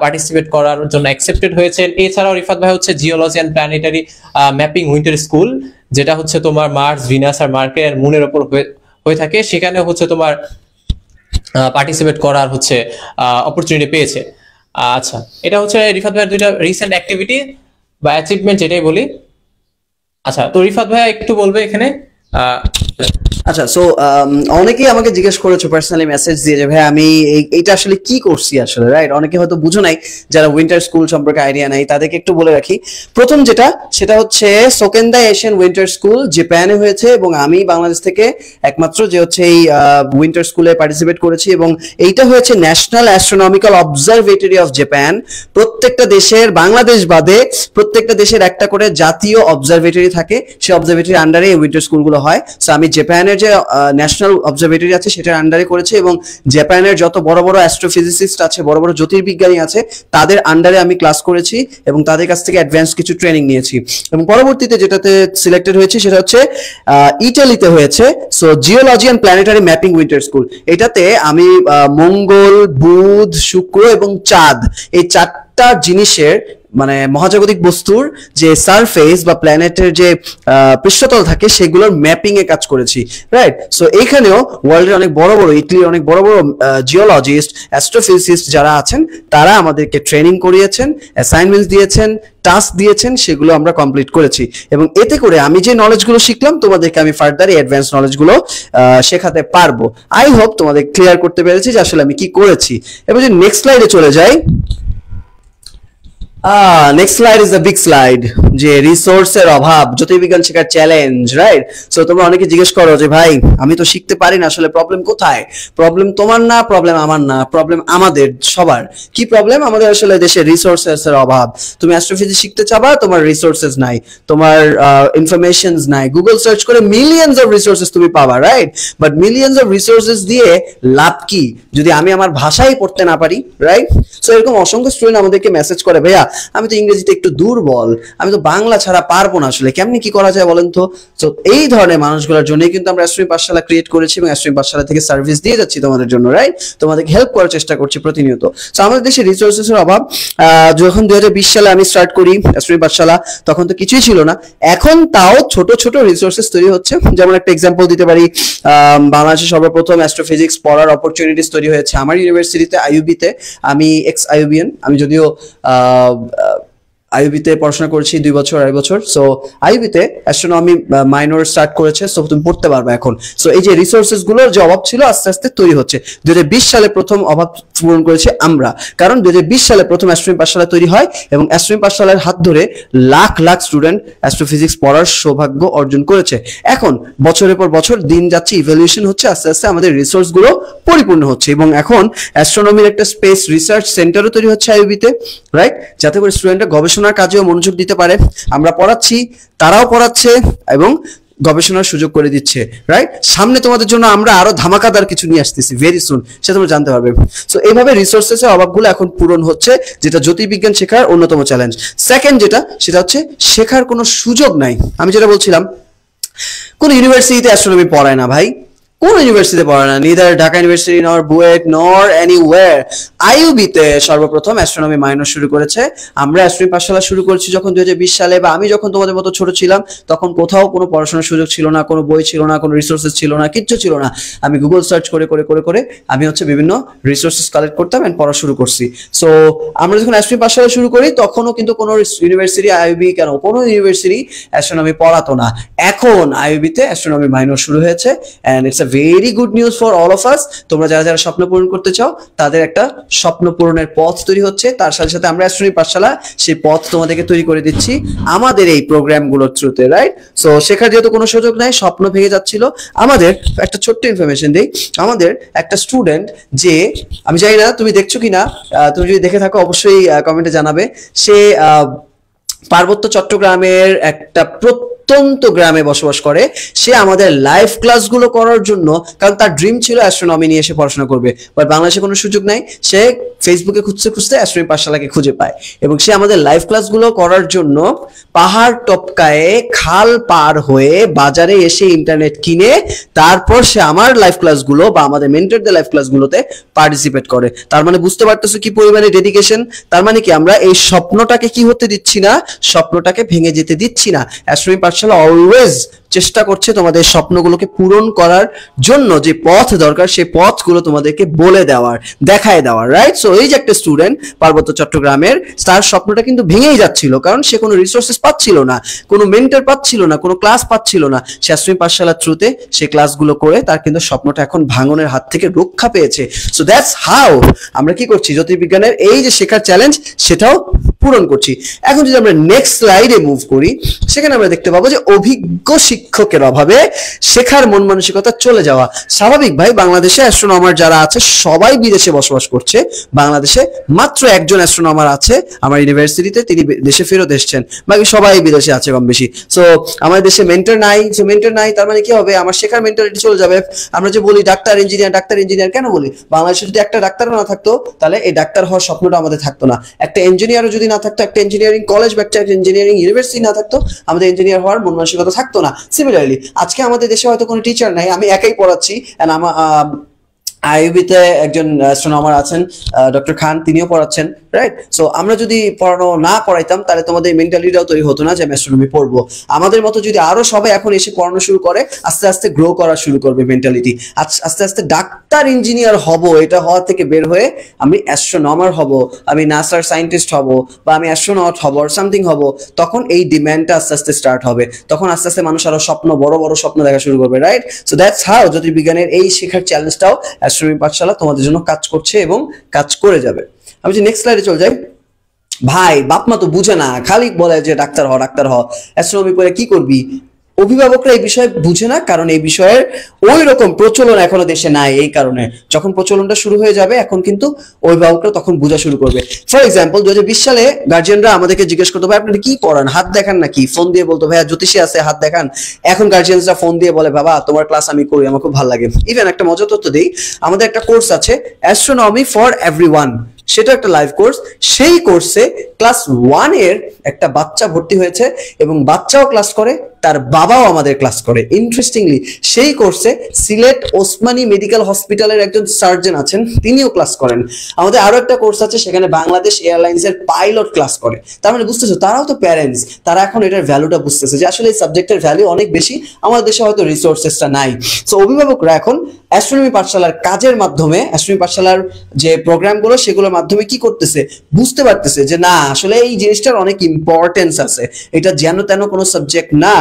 পার্টিসিপেট করার জন্য অ্যাকসেপ্টেড হয়েছেন। এছাড়াও রিফাত ভাই হচ্ছে geology and planetary mapping winter school, যেটা হচ্ছে তোমার মার্স, ভিনাস আর মার্কের মুনের উপর হয়ে থাকে, সেখানে হচ্ছে তোমার পার্টিসিপেট করার হচ্ছে অপরচুনিটি পেয়েছে। আচ্ছা, এটা হচ্ছে রিফাত ভাইয়ের 2টা রিসেন্ট অ্যাক্টিভিটি বা অ্যাচিভমেন্ট, যেটাই বলি। আচ্ছা, তো রিফাত ভাই একটু বলবে এখানে। আচ্ছা, সো অনেকেই আমাকে জিজ্ঞেস করেছো পার্সোনালি মেসেজ দিয়ে যে ভাই আমি এইটা আসলে কি করছি আসলে, রাইট? অনেকে হয়তো বুঝো নাই, যারা উইন্টার স্কুল সম্পর্কে আইডিয়া নাই তাদেরকে একটু বলে রাখি। প্রথম সেটা হচ্ছে সোকেন্দাই এশিয়ান উইন্টার স্কুল, জাপানে হয়েছে, এবং আমি বাংলাদেশ থেকে একমাত্র যে হচ্ছে এই উইন্টার স্কুলে পার্টিসিপেট করেছি, এবং এইটা হয়েছে national astronomical observatory of Japan. প্রত্যেকটা দেশের, বাংলাদেশ বাদে প্রত্যেকটা দেশের একটা করে জাতীয় অবজারভেটরি থাকে, সেই অবজারভেটরির আন্ডারে এই উইন্টার স্কুলগুলো হয়। সো আমি জাপানের যে ন্যাশনাল অবজারভেটরি আছে সেটার আন্ডারে করেছে, এবং জাপানের যত বড় বড় অ্যাস্ট্রোফিজিসিস্ট আছে, বড় বড় জ্যোতির্বিজ্ঞানী আছে, তাদের আন্ডারে আমি ক্লাস করেছি এবং তাদের কাছ থেকে অ্যাডভান্স কিছু ট্রেনিং নিয়েছি। এবং পরবর্তীতে যেটাতে সিলেক্টেড হয়েছে সেটা হচ্ছে ইটালিতে হয়েছে, so geology and planetary mapping winter school. এটাতে আমি মঙ্গল, বুধ, শুক্র এবং চাঁদ, এই 4টা জিনিসের মানে মহাজাগতিক বস্তুর যে সারফেস বা প্ল্যানেটের যে পৃষ্ঠতল থাকে সেগুলোর ম্যাপিং এ কাজ করেছি, রাইট? সো এইখানেও ওয়ার্ল্ডের অনেক বড় বড়, ইটালির অনেক বড় বড় জিওলজিস্ট, অ্যাস্ট্রোফিজিসিস্ট যারা আছেন তারা আমাদেরকে ট্রেনিং করিয়েছেন, অ্যাসাইনমেন্টস দিয়েছেন, টাস্ক দিয়েছেন, সেগুলো আমরা কমপ্লিট করেছি। এবং এতে করে আমি যে নলেজগুলো শিখলাম তোমাদেরকে আমি ফার্দার এই অ্যাডভান্স নলেজগুলো শেখাতে পারবো। আই হোপ তোমাদের ক্লিয়ার করতে পেরেছি যে আসলে আমি কি করেছি। এবার যদি নেক্সট স্লাইডে চলে যাই, next slide is the big slide, যে রিসোর্সের অভাব, জ্যোতির্বিজ্ঞান শেখার চ্যালেঞ্জ, রাইট? সো তোমরা অনেকে জিজ্ঞেস করো যে ভাই আমি তো শিখতে পারি না, আসলে প্রবলেম কোথায়? প্রবলেম তোমার না, প্রবলেম আমার না, প্রবলেম আমাদের সবার। কি প্রবলেম? আমাদের আসলে দেশে রিসোর্সেস এর অভাব। তুমি অ্যাস্ট্রোফিজিক্স শিখতে চাবা, তোমার রিসোর্সেস নাই, তোমার ইনফরমেশনস নাই। গুগল সার্চ করে মিলিয়ন্স অফ রিসোর্সেস তুমি পাবা, right? But millions of resources দিয়ে লাভ কি যদি আমি আমার ভাষাই পড়তে না পারি, রাইট? সো এরকম অসংখ্য স্টুডেন্ট আমাদেরকে মেসেজ করে, ভাইয়া আমি তো ইংরেজিতে একটু দুর্বল, আমি তো বাংলা ছাড়া পারবো না, আসলে কেমনি কি করা যায় বলেন তো? তো এই ধরনের মানুষগুলোর জন্যই কিন্তু আমরা অ্যাস্ট্রোনমি পাঠশালা ক্রিয়েট করেছি এবং অ্যাস্ট্রোনমি পাঠশালা থেকে সার্ভিস দিয়ে যাচ্ছি তোমাদের জন্য, রাইট? তোমাদেরকে হেল্প করার চেষ্টা করছি প্রতিনিয়ত। তো আমাদের দেশে রিসোর্সেস এর অভাব। যখন 2020 সালে আমি স্টার্ট করি অ্যাস্ট্রোনমি পাঠশালা, তখন তো কিছুই ছিল না। এখন তাও ছোট ছোট রিসোর্সেস তৈরি হচ্ছে। যেমন একটা এক্সাম্পল দিতে পারি, বাংলাদেশে সর্বপ্রথম অ্যাস্ট্রোফিজিক্স পড়ার অপরচুনিটিস তৈরি হয়েছে আমার ইউনিভার্সিটিতে, আইইউবিতে। আমি এক্স আইইউবিয়ান, আমি যদিও আইইউবিতে পড়াশোনা করেছি 2 বছর 2.5 বছর। সো আইইউবিতে অ্যাস্ট্রোনমি মাইনর স্টার্ট করেছে, সো তুমি পড়তে পারবে এখন। সো এই যে রিসোর্সেস গুলোর যে অভাব ছিল আস্তে আস্তে তৈরি হচ্ছে। 2020 সালে প্রথম অভাব পূরণ করেছে আমরা, কারণ 2020 সালে প্রথম অ্যাস্ট্রোনমি পাঠশালা তৈরি হয় এবং অ্যাস্ট্রোনমি পাঠশালার হাত ধরে লাখ লাখ স্টুডেন্ট অ্যাস্ট্রোফিজিক্স পড়ার সৌভাগ্য অর্জন করেছে। এখন বছরের পর বছর দিন যাচ্ছে, ইভ্যালুয়েশন হচ্ছে, আস্তে আস্তে আমাদের রিসোর্স গুলো পরিপূর্ণ হচ্ছে এবং এখন অ্যাস্ট্রোনমির একটা স্পেস রিসার্চ সেন্টারও তৈরি হচ্ছে আইইউবিতে, রাইট? যাতে করে স্টুডেন্টরা গবেষণার কাজেও মনোযোগ দিতে পারে। আমরা পড়াচ্ছি, তারাও পড়াচ্ছে এবং গবেষণার সুযোগ করে দিচ্ছে, রাইট? সামনে তোমাদের জন্য আমরা আরো ধামাকাদার কিছু নিয়ে আসতেছি ভেরি সুন, সেটা তোমরা জানতে পারবে। সো এইভাবে রিসোর্সেস এর অভাবগুলো এখন পূরণ হচ্ছে, যেটা জ্যোতির্বিজ্ঞান শেখার অন্যতম চ্যালেঞ্জ। সেকেন্ড যেটা, সেটা হচ্ছে শেখার কোনো সুযোগ নাই। আমি যেটা বলছিলাম, কোন ইউনিভার্সিটিতে অ্যাস্ট্রোনমি পড়ায় না ভাই, কোন ইউনিভার্সিটিতে পড়ায় না, নিদার ঢাকা ইউনিভার্সিটি নর বুয়েট নর এনিওয়্যার। আইইউবিতে সর্বপ্রথম অ্যাস্ট্রোনমি মাইনর শুরু করেছে। আমরা অ্যাস্ট্রোনমি পাঠশালা শুরু করেছি যখন 2020 সালে, বা আমি যখন তোমাদের মতো ছোট ছিলাম তখন কোথাও কোনো পড়াশোনার সুযোগ ছিল না, কোনো বই ছিল না, কোনো রিসোর্সেস ছিল না, কিচ্ছু ছিল না। আমি গুগল সার্চ করে করে করে করে আমি হচ্ছে বিভিন্ন রিসোর্সেস কালেক্ট করতাম এন্ড পড়া শুরু করছি। সো আমরা যখন অ্যাস্ট্রোনমি পাঠশালা শুরু করি তখনও কিন্তু কোনো ইউনিভার্সিটি, আইইউবি কেন কোনো ইউনিভার্সিটি অ্যাস্ট্রোনমি পড়াতো না। এখন আইইউবিতে অ্যাস্ট্রোনমি মাইনর শুরু হয়েছে and it's very good news for all of us. তোমরা যারা যারা স্বপ্ন পূরণ করতে চাও তাদের একটা স্বপ্ন পূরণের পথ তৈরি হচ্ছে। তার সাথে সাথে আমরা অ্যাস্ট্রোনমি পাঠশালা সেই পথ তোমাদেরকে তৈরি করে দিচ্ছি আমাদের এই প্রোগ্রামগুলোর থ্রুতে, রাইট? সো শেখার যেহেতু কোনো সুযোগ নাই, স্বপ্ন ভেঙে যাচ্ছিল। আমাদের একটা ছোট্ট ইনফরমেশন দিই, আমাদের একটা স্টুডেন্ট, যে আমি জানি না তুমি দেখছো কিনা, তুমি যদি দেখে থাকো অবশ্যই কমেন্টে জানাবে। সে পার্বত্য চট্টগ্রামের একটা প্রত্যন্ত গ্রামে বসবাস করে। সে আমাদের লাইভ ক্লাসগুলো করার জন্য, কারণ তার ড্রিম ছিল অ্যাস্ট্রোনমি নিয়ে এসে পড়াশোনা করবে, বাট বাংলাদেশে কোনো সুযোগ নাই। সে ফেসবুকে খুঁজতে খুঁজতে অ্যাস্ট্রোনমি পাঠশালাকে খুঁজে পায় এবং সে আমাদের লাইভ ক্লাসগুলো করার জন্য পাহাড় টপকায়ে খাল পার হয়ে বাজারে এসে ইন্টারনেট কিনে তারপর সে আমার লাইভ ক্লাসগুলো বা আমাদের মেন্টরদের লাইভ ক্লাসগুলোতে পার্টিসিপেট করে। তার মানে বুঝতে পারতেছো কি পরিমাণে ডেডিকেশন। তার মানে কি আমরা এই স্বপ্নটাকে কি হতে দিচ্ছি না, স্বপ্নটাকে ভেঙে যেতে দিচ্ছি না। অ্যাস্ট্রোনমি পাঠশালা অলওয়েজ চেষ্টা করছে তোমাদের স্বপ্নগুলোকে পূরণ করার জন্য যে পথ দরকার সেই পথগুলো তোমাদেরকে বলে দেওয়ার, দেখায় দেওয়ার, রাইট? সো এই যে একটা স্টুডেন্ট পার্বত্য চট্টগ্রামের, তার স্বপ্নটা কিন্তু ভেঙেই যাচ্ছিল, কারণ সে কোনো রিসোর্সেস পাচ্ছিল না, কোনো মেন্টর পাচ্ছিল না, কোনো ক্লাস পাচ্ছিল না। সে অ্যাস্ট্রোনমি পাঠশালার থ্রুতে সে ক্লাসগুলো করে তার কিন্তু স্বপ্নটা এখন ভাঙনের হাত থেকে রক্ষা পেয়েছে। সো দ্যাটস হাউ আমরা কি করছি, জ্যোতির্বিজ্ঞানের এই যে শেখার চ্যালেঞ্জ সেটাও পূরণ করছি। এখন যদি আমরা নেক্সট স্লাইডে মুভ করি, সেখানে আমরা দেখতে পাবো যে অভিজ্ঞ শিক্ষক শিক্ষকের অভাবে শেখার মন মানসিকতা চলে যাওয়া স্বাভাবিক ভাই। বাংলাদেশে অ্যাস্ট্রোনমার যারা আছে সবাই বিদেশে বসবাস করছে, বাংলাদেশে মাত্র একজন অ্যাস্ট্রোনমার আছে আমার ইউনিভার্সিটিতে, তিনি দেশে ফেরত এসেছেন, বাকি সবাই বিদেশে আছে কম বেশি। সো আমাদের দেশে মেন্টর নাই, সো মেন্টর নাই তার মানে কি হবে, আমার শেখার মেন্টালিটি চলে যাবে। আমরা যে বলি ডাক্তার ইঞ্জিনিয়ার কেন বলি, বাংলাদেশে যদি একটা ডাক্তারও না থাকতো তাহলে এই ডাক্তার হওয়ার স্বপ্নটা আমাদের থাকতো না। একটা ইঞ্জিনিয়ারও যদি না থাকতো, একটা ইঞ্জিনিয়ারিং কলেজ বা একটা ইঞ্জিনিয়ারিং ইউনিভার্সিটি না থাকতো, আমাদের ইঞ্জিনিয়ার হওয়ার মন মানসিকতা থাকতো না। সিমিলারলি আজকে আমাদের দেশে হয়তো কোনো টিচার নাই, আমি একাই পড়াচ্ছি, এন্ড আমার আইইউবিতে একজন অ্যাস্ট্রোনমার আছেন ডক্টর খান, তিনিও পড়াচ্ছেন, রাইট? সো আমরা যদি পড়ানো না পড়াইতাম তাহলে তোমাদের মেন্টালিটিটাও তৈরি হতো না যে আমি অ্যাস্ট্রোনমি পড়বো। আমাদের মতো যদি আরো সবাই এখন এসে পড়ানো শুরু করে, আস্তে আস্তে গ্রো করা শুরু করবে মেন্টালিটি, আস্তে আস্তে ডাক্তার ইঞ্জিনিয়ার হব, এটা হওয়া থেকে বের হয়ে আমি অ্যাস্ট্রোনমার হব, আমি নাসার সায়েন্টিস্ট হব, বা আমি অ্যাস্ট্রোনট হব, আর সামথিং হব, তখন এই ডিম্যান্ডটা আস্তে আস্তে স্টার্ট হবে, তখন আস্তে আস্তে মানুষ আরো বড় বড় স্বপ্ন দেখা শুরু করবে, রাইট? সো দ্যাটস হাউ জ্যোতির্বিজ্ঞানের এই শেখার চ্যালেঞ্জটাও অ্যাস্ট্রোনমি পাঠশালা তোমাদের জন্য কাজ করছে এবং কাজ করে যাবে। আমি যে নেক্সট স্লাইডে চলে যাই। ভাই বাপ মা তো বুঝে না, খালি বলে যে ডাক্তার হ ডাক্তার হ, অ্যাস্ট্রোনমি পড়ে কি করবি? অভিভাবকরা এই বিষয়ে বুঝে না, কারণ এই বিষয়ের ওই রকম প্রচলন এখনো দেশে নাই। এই কারণে যখন প্রচলনটা শুরু হয়ে যাবে এখন কিন্তু অভিভাবকরা তখন বোঝা শুরু করবে। ফর এক্সাম্পল 2020 সালে গার্জিয়ানরা আমাদেরকে জিজ্ঞেস করতো ভাই আপনারা কি পড়ান, হাত দেখান নাকি, ফোন দিয়ে বলতো ভাইয়া জ্যোতিষী আছে হাত দেখান। এখন গার্জিয়ানরা ফোন দিয়ে বলে বাবা তোমার ক্লাস আমি করি, আমার খুব ভালো লাগে। ইভেন একটা মজা তথ্য দিই, আমাদের একটা কোর্স আছে অ্যাস্ট্রোনমি ফর এভরিওয়ান, সেটা একটা লাইভ কোর্স। সেই কোর্সে ক্লাস 1 এর একটা বাচ্চা ভর্তি হয়েছে এবং বাচ্চাও ক্লাস করে, তার বাবাও আমাদের ক্লাস করে। ইন্টারেস্টিংলি সেই কোর্সে সিলেট ওসমানী মেডিকেল হসপিটালের একজন সার্জন আছেন, তিনিও ক্লাস করেন। আমাদের আরো একটা কোর্স আছে, সেখানে বাংলাদেশ এয়ারলাইন্স এর পাইলট ক্লাস করে। তার মানে বুঝতেছো তারাও তো প্যারেন্টস, তারা এখন এটার ভ্যালুটা বুঝতেছে যে আসলে এই সাবজেক্টের ভ্যালু অনেক বেশি, আমাদের দেশে হয়তো রিসোর্সেসটা নাই। সো অভিভাবকরা এখন অ্যাস্ট্রোনমি পাঠশালার কাজের মাধ্যমে, অ্যাস্ট্রোনমি পাঠশালার যে প্রোগ্রামগুলো সেগুলোর মাধ্যমে কি করতেছে, বুঝতে পারতেছে যে না আসলে এই জিনিসটার অনেক ইম্পর্টেন্স আছে, এটা যেন তেন কোনো সাবজেক্ট না।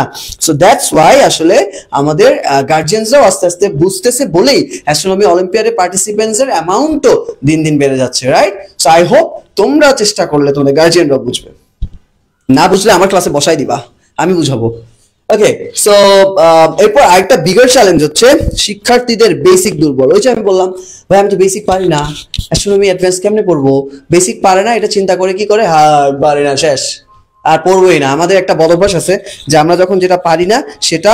সো দ্যাটস ওয়াই আসলে আমাদের গার্জিয়ানসরাও আস্তে আস্তে বুঝতেছে বলেই অ্যাস্ট্রোনমি অলিম্পিয়াডে পার্টিসিপেন্টস এর অ্যামাউন্টও দিন দিন বেড়ে যাচ্ছে, রাইট? সো আই হোপ তোমরা চেষ্টা করলে তোমাদের গার্জিয়ানরা বুঝবে, না বুঝলে আমার ক্লাসে বসাই দিবা, আমি বুঝাবো। ওকে, সো এরপর আরেকটা বিগার চ্যালেঞ্জ হচ্ছে শিক্ষার্থীদের বেসিক দুর্বল। ওই যে আমি বললাম ভাই আমি তো বেসিক পারি না, অ্যাস্ট্রোনমি অ্যাডভান্স কেমনে পড়বো, বেসিক পারে না, এটা চিন্তা করে কি করে পারে না শেষ আর পড়বোই না। আমাদের একটা বদভ্যাস আছে যে আমরা যখন যেটা পারি না সেটা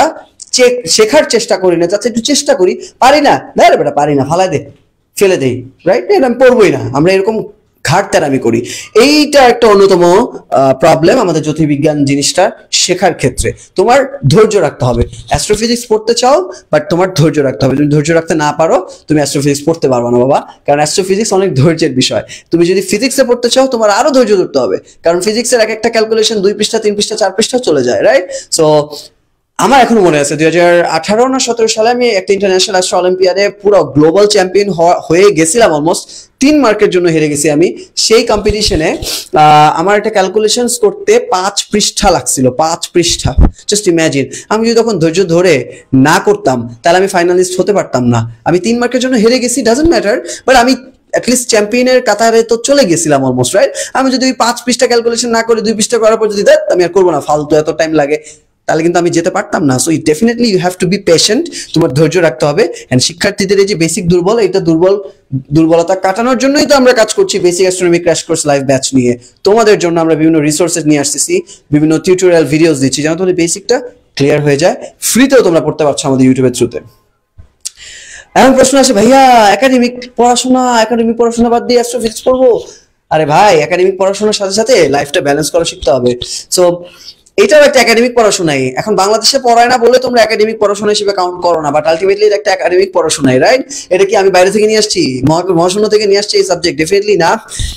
শেখার চেষ্টা করি না, চাচ্ছে একটু চেষ্টা করি, পারি না দাঁড়া বেটা পারি না ফালাই দে ফেলে দেই, রাইট? এটা আমি পড়বোই না, আমরা এরকম ঘাটতারামি করি। এইটা একটা অন্যতম প্রবলেম আমাদের জ্যোতির্বিজ্ঞান জিনিসটা শেখার ক্ষেত্রে। তোমার ধৈর্য রাখতে হবে। অ্যাস্ট্রোফিজিক্স পড়তে চাও বাট তোমার ধৈর্য রাখতে হবে, তুমি ধৈর্য রাখতে না পারো তুমি অ্যাস্ট্রোফিজিক্স পড়তে পারবে না বাবা, কারণ অ্যাস্ট্রোফিজিক্স অনেক ধৈর্যের বিষয়। তুমি যদি ফিজিক্সে পড়তে চাও তোমার আরো ধৈর্য ধরতে হবে, কারণ ফিজিক্সের এক একটা ক্যালকুলেশন 2 পৃষ্ঠা 3 পৃষ্ঠা 4 পৃষ্ঠা চলে যায়, রাইট? সো আমার এখনো মনে আছে 2018 না 17 সালে আমি একটা ইন্টারন্যাশনাল অ্যাস্ট্রো অলিম্পিয়াডে পুরো গ্লোবাল চ্যাম্পিয়ন হয়ে গেছিলাম, অলমোস্ট 3 মার্কের জন্য হেরে গেছি আমি। সেই কম্পিটিশনে আমার একটা ক্যালকুলেশনস করতে 5 পৃষ্ঠা লাগছিল, 5 পৃষ্ঠা। জাস্ট ইমাজিন, আমি যদি তখন ধৈর্য ধরে না করতাম তাহলে আমি ফাইনালিস্ট হতে পারতাম না। আমি 3 মার্কের জন্য হেরে গেছি, ডাজন্ট ম্যাটার, বাট আমি অ্যাটলিস্ট চ্যাম্পিয়নের কাতারে তো চলে গেছিলাম অলমোস্ট, রাইট? আমি যদি 5 পৃষ্ঠা ক্যালকুলেশন না করে 2 পৃষ্ঠা করার পর যদি আমি আর করবো না, ফালতু এত টাইম লাগে, তাহলে কিন্তু আমি যেতে পারতাম না। So definitely you have to be patient, তোমার ধৈর্য রাখতে হবে। এন্ড শিক্ষার্থীদের এই যে বেসিক দুর্বলতা কাটানোর জন্যই তো আমরা কাজ করছি basic astronomy crash course live batch নিয়ে। তোমাদের জন্য আমরা বিভিন্ন রিসোর্সেস নিয়ে আসতেছি, বিভিন্ন টিউটোরিয়াল ভিডিওস দিচ্ছি যেন তোমাদের বেসিকটা ক্লিয়ার হয়ে যায়। ফ্রিতেও তোমরা পড়তে পারছো আমাদের ইউটিউবের থ্রুতে। এখন প্রশ্ন আসে ভাইয়া একাডেমিক পড়াশোনা বাদ দিয়ে অ্যাস্ট্রোফিজিক্স পড়বো? আরে ভাই একাডেমিক পড়াশোনার সাথে সাথে লাইফটা ব্যালেন্স করা শিখতে হবে। সো এটাও একটা একাডেমিক পড়াশোনাই। এখন বাংলাদেশে পড়ায় না বলে তোমরা একাডেমিক পড়াশোনা হিসেবে কাউন্ট করো না, বাট আলটিমেটলি এটা একটা একাডেমিক পড়াশোনাই, রাইট? এটা কি আমি বাইরে থেকে নিয়ে আসছি, মহাশূন্য থেকে নিয়ে আসছি এই সাবজেক্ট? ডেফিনেটলি না।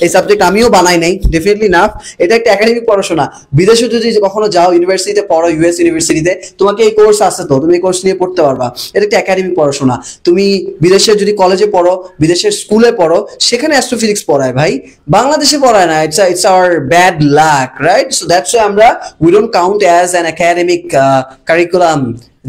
এই সাবজেক্ট আমিও বানাই নাই, ডেফিনেটলি না। এটা একটা একাডেমিক পড়াশোনা। বিদেশে যদি কখনো যাও, ইউনিভার্সিটিতে পড়ো, ইউএস ইউনিভার্সিটিতে, তোমাকে এই কোর্স আছে তো তুমি এই কোর্স নিয়ে পড়তে পারবা। এটা একটা একাডেমিক পড়াশোনা। তুমি বিদেশে যদি কলেজে পড়ো, বিদেশের স্কুলে পড়ো, সেখানে অ্যাস্ট্রোফিজিক্স পড়ায় ভাই, বাংলাদেশে পড়ায় না। It's our bad luck, right? So that's why আমরা we don't count as an academic curriculum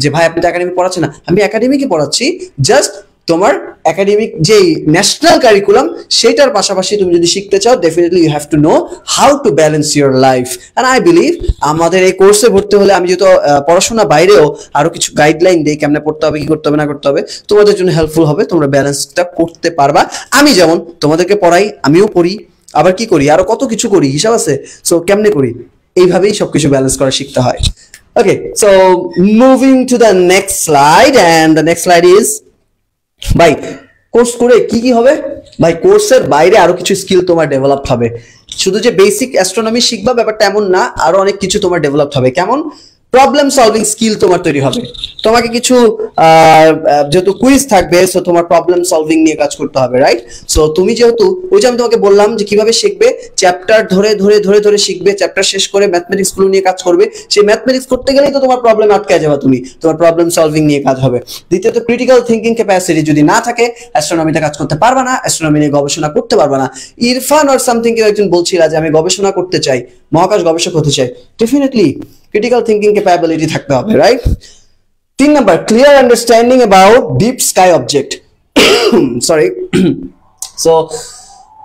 যে ভাই আপনি তো একাডেমিক পড়াচ্ছেন না। আমি একাডেমিকই পড়াচ্ছি, জাস্ট তোমার একাডেমিক যে ন্যাশনাল কারিকুলাম সেটার পাশাপাশি তুমি যদি শিখতে চাও, definitely you have to know how to balance your life. And I believe আমাদের এই কোর্সে ভর্তি হলে, আমি যেহেতু পড়াশোনা বাইরেও আরো কিছু গাইডলাইন দিই কেমনে পড়তে হবে, কি করতে হবে না করতে হবে, তোমাদের জন্য হেল্পফুল হবে, তোমরা ব্যালেন্সটা করতে পারবা। আমি যেমন তোমাদেরকে পড়াই, আমিও পড়ি, আবার কি করি, আরো কত কিছু করি, হিসাব আছে। সো কেমনে করি, এইভাবেই সবকিছু ব্যালেন্স করা শিখতে হয়। Okay, so moving to the next slide, and the next slide is, ভাই কোর্স করে কি কি হবে? ভাই কোর্সের বাইরে আরো কিছু স্কিল তোমার ডেভেলপ হবে। শুধু যে বেসিক অ্যাস্ট্রোনমি শিখবা ব্যাপারটা এমন না, আরো অনেক কিছু তোমার ডেভেলপ হবে। কেমন? প্রবলেম সলভিং স্কিল তোমার তৈরি হবে। তোমাকে কিছু যেহেতু কুইজ থাকবে, সো তোমার প্রবলেম সলভিং নিয়ে কাজ করতে হবে, রাইট? সো তুমি যেহেতু ওই যে আমি তোমাকে বললাম যে কিভাবে শিখবে, চ্যাপ্টার ধরে ধরে ধরে ধরে শিখবে, চ্যাপ্টার শেষ করে ম্যাথমেটিক্স গুলো নিয়ে কাজ করবে। সেই ম্যাথমেটিক্স করতে গেলেই তো তোমার প্রবলেম আটকায় যাবে, তুমি তোমার প্রবলেম সলভিং নিয়ে কাজ হবে। দ্বিতীয়ত ক্রিটিক্যাল থিঙ্কিং ক্যাপাসিটি যদি না থাকে, অ্যাস্ট্রোনমিতে কাজ করতে পারবা না, অ্যাস্ট্রোনমি নিয়ে গবেষণা করতে পারবা না। ইরফান অর সামথিং কেউ একজন বলছিল যে আমি গবেষণা করতে চাই, মহাকাশ গবেষক হতে চাই, ডেফিনেটলি ক্রিটিক্যাল থিঙ্কিং ক্যাপাবিলিটি থাকতে হবে, right? 3 number, clear understanding about deep sky object. Sorry. So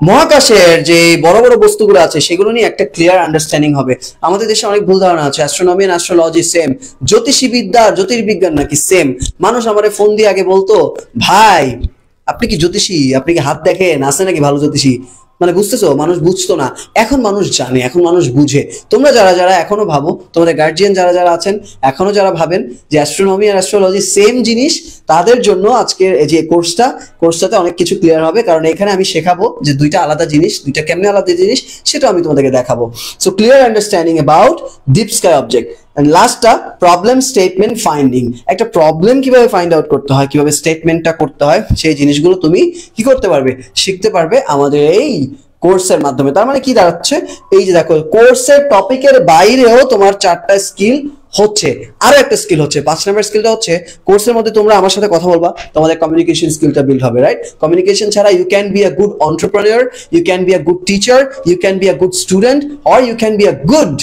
মহাকাশের যে বড় বড় বস্তুগুলো আছে সেগুলো নিয়ে একটা ক্লিয়ার আন্ডারস্ট্যান্ডিং হবে। আমাদের দেশে অনেক ভুল ধারণা আছে, অ্যাস্ট্রোনমি এন্ড অ্যাস্ট্রোলজি সেম, জ্যোতিষবিদ্যা জ্যোতির্বিজ্ঞান নাকি সেম। মানুষ আমারে ফোন দিয়ে আগে বলতো, ভাই আপনি কি জ্যোতিষী, আপনি কি হাত দেখেন, আছে নাকি ভালো জ্যোতিষী? মানে বুঝতেছো, মানুষ বুঝতো না, এখন মানুষ জানে, এখন মানুষ বুঝে। তোমরা যারা যারা এখনো ভাবো, তোমাদের গার্জিয়ান যারা যারা আছেন এখনো যারা ভাবেন যে অ্যাস্ট্রোনমি আর অ্যাস্ট্রোলজি সেম জিনিস, তাদের জন্য আজকের যে কোর্সটাতে অনেক কিছু ক্লিয়ার হবে। কারণ এখানে আমি শেখাবো যে দুইটা আলাদা জিনিস, দুইটা কেমনে আলাদা জিনিস সেটা আমি তোমাদেরকে দেখাবো। So clear understanding about deep sky object. And লাস্টটা প্রবলেম স্টেটমেন্ট ফাইন্ডিং। একটা প্রবলেম কিভাবে ফাইন্ড আউট করতে হয়, কিভাবে স্টেটমেন্টটা করতে হয়, সেই জিনিসগুলো তুমি কি করতে পারবে, শিখতে পারবে আমাদের এই কোর্সের মাধ্যমে। তার মানে কি দাঁড়াচ্ছে, এই যে দেখো কোর্সের টপিকের বাইরেও তোমার 4টা স্কিল হচ্ছে, আরো একটা স্কিল হচ্ছে। 5 নাম্বার স্কিলটা হচ্ছে কোর্সের মধ্যে তোমরা আমার সাথে কথা বলবা, তোমাদের কমিউনিকেশন স্কিলটা বিল্ড হবে, রাইট? কমিউনিকেশন ছাড়া you can be a good entrepreneur, you can be a good teacher, you can be a good student, or you can be a good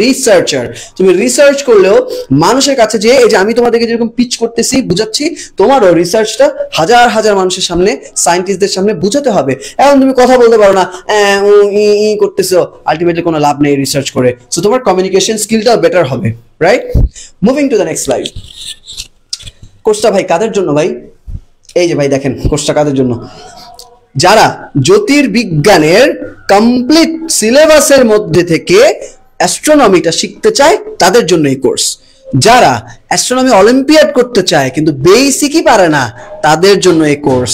researcher. তুমি রিসার্চ করলেও মানুষের কাছে যে, এই যে আমি তোমাদেরকে যেরকম পিচ করতেছি, বুঝাচ্ছি, তোমারও রিসার্চটা হাজার হাজার মানুষের সামনে, সায়েন্টিস্টদের সামনে বুঝাতে হবে। এখন তুমি কথা বলতে পারো না, করতেছো, আলটিমেটলি কোনো লাভ নেই রিসার্চ করে। সো তোমার কমিউনিকেশন স্কিলটাও বেটার হবে, right? Moving to the next slide. কোর্সটা ভাই কাদের জন্য? ভাই এই যে ভাই দেখেন কোর্সটা কাদের জন্য? যারা জ্যোতির্বিজ্ঞানের কমপ্লিট সিলেবাসের মধ্যে থেকে অ্যাস্ট্রোনমিটা শিখতে চায় তাদের জন্য এই কোর্স। যারা অ্যাস্ট্রোনমি অলিম্পিয়াড করতে চায় কিন্তু বেসিকই পারে না, তাদের জন্য এই কোর্স।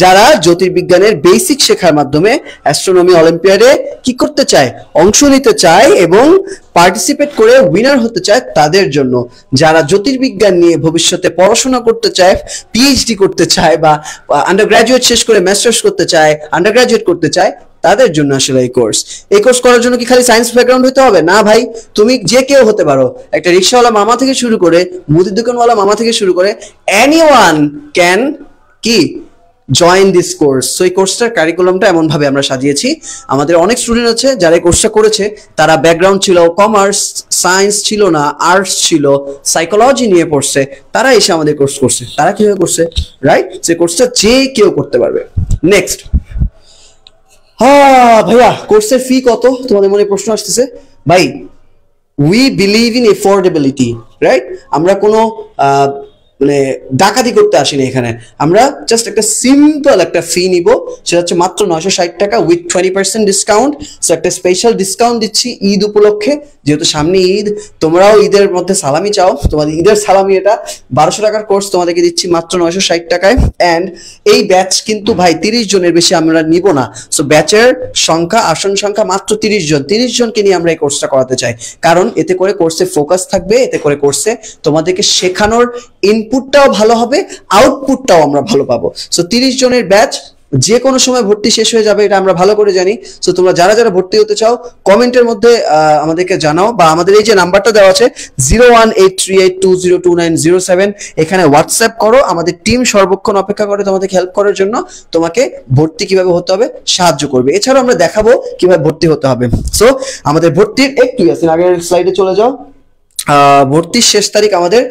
যারা জ্যোতির্বিজ্ঞানের বেসিক শেখার মাধ্যমে অ্যাস্ট্রোনমি অলিম্পিয়াডে কি করতে চায়, অংশ নিতে চায় এবং পার্টিসিপেট করে উইনার হতে চায়, তাদের জন্য। যারা জ্যোতির্বিজ্ঞান নিয়ে ভবিষ্যতে পড়াশোনা করতে চায়, পিএইচডি করতে চায়, বা আন্ডার গ্রাজুয়েট শেষ করে মাস্টার্স করতে চায়, আন্ডার গ্রাজুয়েট করতে চায়, তাদের জন্য আসলে এই কোর্স। এই কোর্স করার জন্য কি খালি সায়েন্স ব্যাকগ্রাউন্ড হতে হবে? না ভাই, তুমি যে কেউ হতে পারো। একটা রিক্সাওয়ালা মামা থেকে শুরু করে, মুদির দোকানওয়ালা মামা থেকে শুরু করে, এনিওয়ান ক্যান কি জয়েন দিস কোর্স। সো এই কোর্সটার কারিকুলামটা এমন ভাবে আমরা সাজিয়েছি, আমাদের অনেক স্টুডেন্ট আছে যারা এই কোর্সটা করেছে, তারা ব্যাকগ্রাউন্ড ছিল কমার্স, সায়েন্স ছিল না, আর্টস ছিল, সাইকোলজি নিয়ে পড়ছে, তারা এসে আমাদের কোর্স করছে। তারা কিভাবে করছে, রাইট? যে কোর্সটা যে কেউ করতে পারবে। নেক্সট, ভাইয়া কোর্সের ফি কত? তোমাদের মনে প্রশ্ন আসতেছে। ভাই we believe in affordability, right? আমরা কোনো মানে ডাকাতি করতে আসিনি এখানে, আমরা জাস্ট একটা সিম্পল একটা ফি নিব, সেটা হচ্ছে মাত্র 960 টাকা উইথ 20% ডিসকাউন্ট। সো একটা স্পেশাল ডিসকাউন্ট দিচ্ছি ঈদ উপলক্ষে, যেহেতু সামনে ঈদ, তোমরাও ঈদের মধ্যে সালামি চাও, তোমাদের ঈদের সালামি এটা 1200 টাকার কোর্স তোমাদেরকে দিচ্ছি মাত্র 960 টাকায়। অ্যান্ড এই ব্যাচ কিন্তু ভাই 30 জনের বেশি আমরা নিব না। সো ব্যাচের সংখ্যা, আসন সংখ্যা মাত্র 30 জন। 30 জনকে নিয়ে আমরা এই কোর্সটা করাতে চাই, কারণ এতে করে কোর্সে ফোকাস থাকবে, এতে করে কোর্সে তোমাদেরকে শেখানোর ইনপুটটাও ভালো হবে, আউটপুটটাও আমরা ভালো পাবো। সো 30 জনের ব্যাচ, যে কোনো সময় ভর্তি শেষ হয়ে যাবে, এটা আমরা ভালো করে জানি। সো তোমরা যারা যারা ভর্তি হতে চাও কমেন্টের মধ্যে আমাদেরকে জানাও, বা আমাদের এই যে নাম্বারটা দেওয়া আছে 018382029007, এখানে হোয়াটসঅ্যাপ করো। আমাদের টিম সর্বক্ষণ অপেক্ষা করে তোমাদেরকে হেল্প করার জন্য, তোমাকে ভর্তি কিভাবে হতে হবে সাহায্য করবে। এছাড়াও আমরা দেখাবো কিভাবে ভর্তি হতে হবে। সো আমাদের ভর্তির একটু আগের স্লাইডে চলে যাও। ভর্তির শেষ তারিখ আমাদের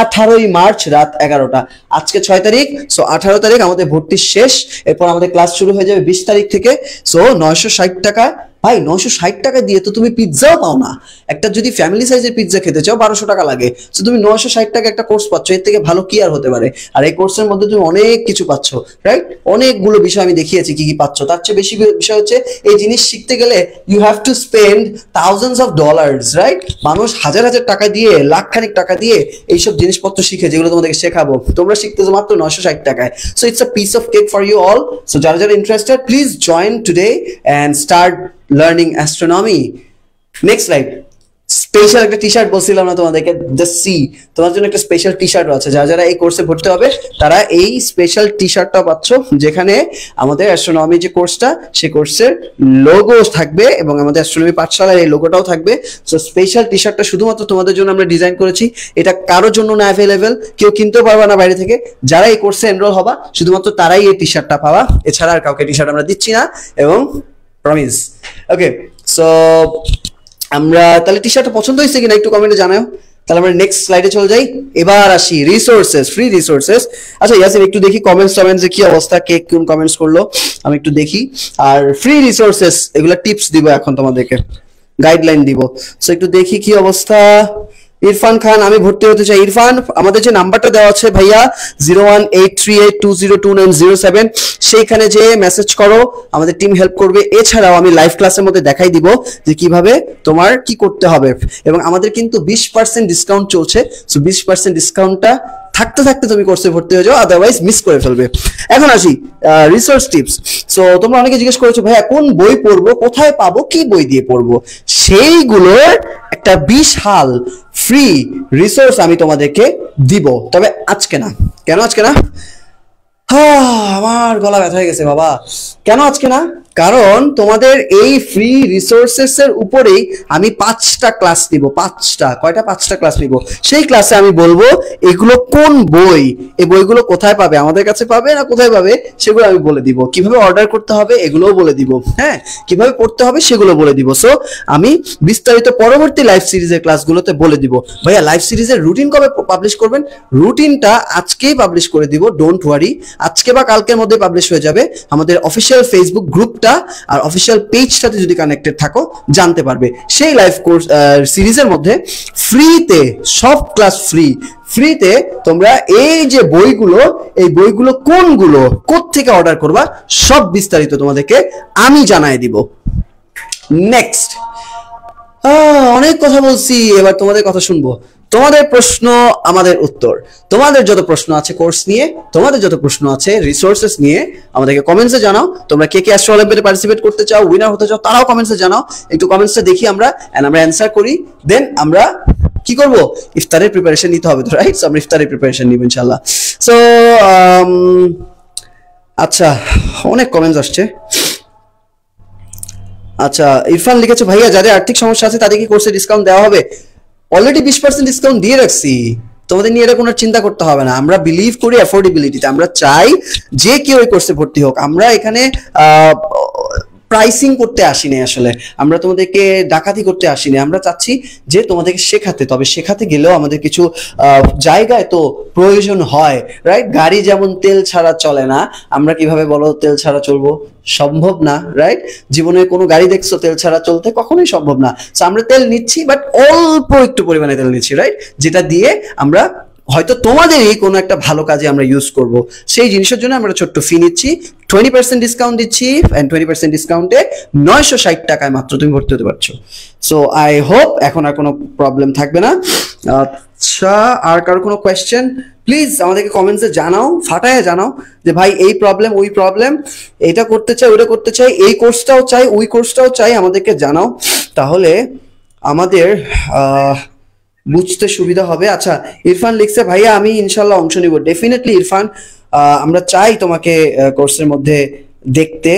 18ই মার্চ রাত 11টা। আজকে 6 তারিখ, সো 18 তারিখ আমাদের ভর্তির শেষ। এরপর আমাদের ক্লাস শুরু হয়ে যাবে 20 তারিখ থেকে। সো 960 টাকা, ভাই 960 টাকা দিয়ে তো তুমি পিৎজাও পাও না। একটা যদি ফ্যামিলি সাইজের পিৎজা খেতে চাও 1200 টাকা লাগে। সো তুমি 960 টাকা একটা কোর্স পাচ্ছ, এর থেকে ভালো কি আর হতে পারে? আর এই কোর্সের মধ্যে তুমি অনেক কিছু পাচ্ছ, রাইট? অনেকগুলো বিষয় আমি দেখিয়েছি কি কি পাচ্ছ। তার চেয়ে বেশি বিষয় হচ্ছে এই জিনিস শিখতে গেলে you have to spend thousands of dollars, right? মানুষ হাজার হাজার টাকা দিয়ে, লাখ খানিক টাকা দিয়ে এইসব জিনিসপত্র শিখে, যেগুলো তোমাদেরকে শেখাবো। তোমরা শিখতেছো মাত্র 960 টাকায়। So it's a piece of cake for you all. So যারা যারা interested, please join today and start learning astronomy. Next slide. Special একটা টি শার্ট বলছিলাম না তোমাদেরকে, দ্য সি, তোমার জন্য একটা স্পেশাল টি শার্ট আছে। যারা যারা এই কোর্সে ভর্তি হবে তারা এই স্পেশাল টি শার্টটা পাচ্ছ, যেখানে আমাদের অ্যাস্ট্রোনমি যে কোর্সটা, সেই কোর্সের লোগো থাকবে এবং আমাদের অ্যাস্ট্রোনমি পাঠশালার এই লোগোটাও থাকবে। সো স্পেশাল টি শার্টটা শুধুমাত্র তোমাদের জন্য আমরা ডিজাইন করেছি। এটা কারোর জন্য না অ্যাভেলেবেল, কেউ কিনতেও পারবে না বাইরে থেকে। যারা এই কোর্সে এনরোল হবা শুধুমাত্র তারাই এই টি শার্টটা পাবা, এছাড়া আর কাউকে টি শার্ট আমরা দিচ্ছি না, এবং প্রমিস। ওকে, সো আমরা তাহলে টি শার্টটা পছন্দ হয়েছে কিনা একটু কমেন্টে জানাও। তাহলে আমরা নেক্সট স্লাইডে চলে যাই। এবার আসি রিসোর্সেস, ফ্রি রিসোর্সেস। আচ্ছা ইয়াসিন, একটু দেখি কমেন্টসে কি অবস্থা, কে কোন কমেন্টস করলো আমি একটু দেখি। আর ফ্রি রিসোর্সেস এগুলা টিপস দিব এখন তোমাদেরকে, গাইডলাইন দিব। সো একটু দেখি কি অবস্থা। ইরফান খান, আমি ভর্তি হতে চাই। ইরফান, আমাদের যে নাম্বারটা দেওয়া আছে ভাইয়া 018382020907, সেইখানে যে মেসেজ করো, আমাদের টিম হেল্প করবে। এছাড়াও আমি লাইভ ক্লাসের মধ্যে দেখাই দিব যে কিভাবে তোমার কি করতে হবে। এবং আমাদের কিন্তু 20% ডিসকাউন্ট চলছে। সো 20% ডিসকাউন্টটা থাকতে থাকতে তুমি কোর্সে ভর্তি হয়ে যাও, আদারওয়াইজ মিস করে ফেলবে। এখন আসি রিসোর্স টিপস। সো তোমরা অনেকে জিজ্ঞেস করেছো ভাইয়া কোন বই পড়বো, কোথায় পাবো, কি বই দিয়ে পড়বো? সেইগুলোর একটা বিশাল ফ্রি রিসোর্স আমি তোমাদেরকে দিব, তবে আজকে না। কেন আজকে না? আমার গলা ব্যথা হয়ে গেছে বাবা। কেন আজকে না? কারণ তোমাদের এই ফ্রি রিসোর্সেস এর উপরেই আমি 5টা ক্লাস নিব। 5টা ক্লাস নিব। সেই ক্লাসে আমি বলবো এগুলো কোন বই, এই বইগুলো কোথায় পাবে, আমাদের কাছে পাবে না কোথায় পাবে সেগুলো আমি বলে দিব। কিভাবে অর্ডার করতে হবে এগুলোও বলে দিব, হ্যাঁ, কিভাবে পড়তে হবে সেগুলো বলে দিব। সো আমি বিস্তারিত পরবর্তী লাইভ সিরিজের ক্লাসগুলোতে বলে দিব। ভাইয়া লাইভ সিরিজের রুটিন কবে পাবলিশ করবেন? রুটিনটা আজকেই পাবলিশ করে দিব, ডোন্ট ওয়ারি। আজকে বা কালকের মধ্যে পাবলিশ হয়ে যাবে। আমাদের অফিসিয়াল ফেসবুক গ্রুপটা আর অফিসিয়াল পেজটাতে যদি কানেক্টেড থাকো জানতে পারবে। সেই লাইভ কোর্স সিরিজের মধ্যে ফ্রিতে সব ক্লাস ফ্রিতে তোমরা এই যে বইগুলো, এই বইগুলো কোনগুলো, কোত্থেকে অর্ডার করবা, সব বিস্তারিত তোমাদেরকে আমি জানাই দিব। নেক্সট, অনেক কথা বলছি, এবার তোমাদের কথা শুনবো। তোমাদের প্রশ্ন আমাদের উত্তর। তোমাদের যত প্রশ্ন আছে কোর্স নিয়ে, তোমাদের যত প্রশ্ন আছে রিসোর্সেস নিয়ে, আমাদেরকে কমেন্টসে জানাও। তোমরা কে কে অ্যাস্ট্রো অলিম্পিয়াডে পার্টিসিপেট করতে চাও, উইনার হতে চাও, তারাও কমেন্টসে জানাও। একটু কমেন্টসটা দেখি আমরা, এন্ড আমরা অ্যান্সার করি। দেন আমরা কি করব? ইফতারের প্রিপারেশন নিতে হবে তো, রাইট? সো আমরা ইফতারের প্রিপারেশন নিব ইনশাআল্লাহ। সো আচ্ছা, অনেক কমেন্টস আসছে। আচ্ছা, ইরফান লিখেছে ভাইয়া যাদের আর্থিক সমস্যা আছে তাদেরকে কোর্সে ডিসকাউন্ট দেওয়া হবে। অলরেডি 20% ডিসকাউন্ট দিয়ে রাখছি, তোমাদের নিয়ে এটা কোনো চিন্তা করতে হবে না। আমরা বিলিভ করি অ্যাফোর্ডেবিলিটিতে। আমরা চাই যে কেউ এই কোর্সে ভর্তি হোক। আমরা এখানে প্রাইসিং করতে আসিনি, আসলে আমরা তোমাদেরকে ডাকাতি করতে আসিনি। আমরা চাচ্ছি যে তোমাদেরকে শেখাতে, তবে শেখাতে গেলেও আমাদের কিছু জায়গায় তো প্রয়োজন হয়, রাইট? গাড়ি যেমন তেল ছাড়া চলে না, আমরা কিভাবে বলো তেল ছাড়া চলবো? সম্ভব না, রাইট? জীবনে কোনো গাড়ি দেখছো তেল ছাড়া চলতে? কখনোই সম্ভব না। সো আমরা তেল নিচ্ছি, বাট অল্প একটু পরিমাণে তেল নিচ্ছি, রাইট? যেটা দিয়ে আমরা হয়তো তোমাদেরই কোনো একটা ভালো কাজে আমরা ইউজ করব। সেই জিনিসের জন্য আমরা ছোট্ট ফি নিচ্ছি, 20% ডিসকাউন্ট দিচ্ছি, এন্ড 20% ডিসকাউন্টে 960 টাকায় মাত্র তুমি ভর্তি হতে পারছো। সো আই হোপ এখন আর কোনো প্রবলেম থাকবে না। আচ্ছা, আর কারো কোনো কোয়েশ্চেন প্লিজ আমাদেরকে কমেন্টসে জানাও, ফাটায় জানাও যে ভাই এই প্রবলেম, ওই প্রবলেম, এটা করতে চাই, ওটা করতে চাই, এই কোর্সটাও চাই, ওই কোর্সটাও চাই, আমাদেরকে জানাও। তাহলে আমাদের বুঝতে সুবিধা হবে। আচ্ছা, ইরফান লিখছে ভাইয়া আমি ইনশাল্লাহ অংশ নিব। ডেফিনেটলি ইরফান, আমরা চাই তোমাকে কোর্সের মধ্যে দেখতে।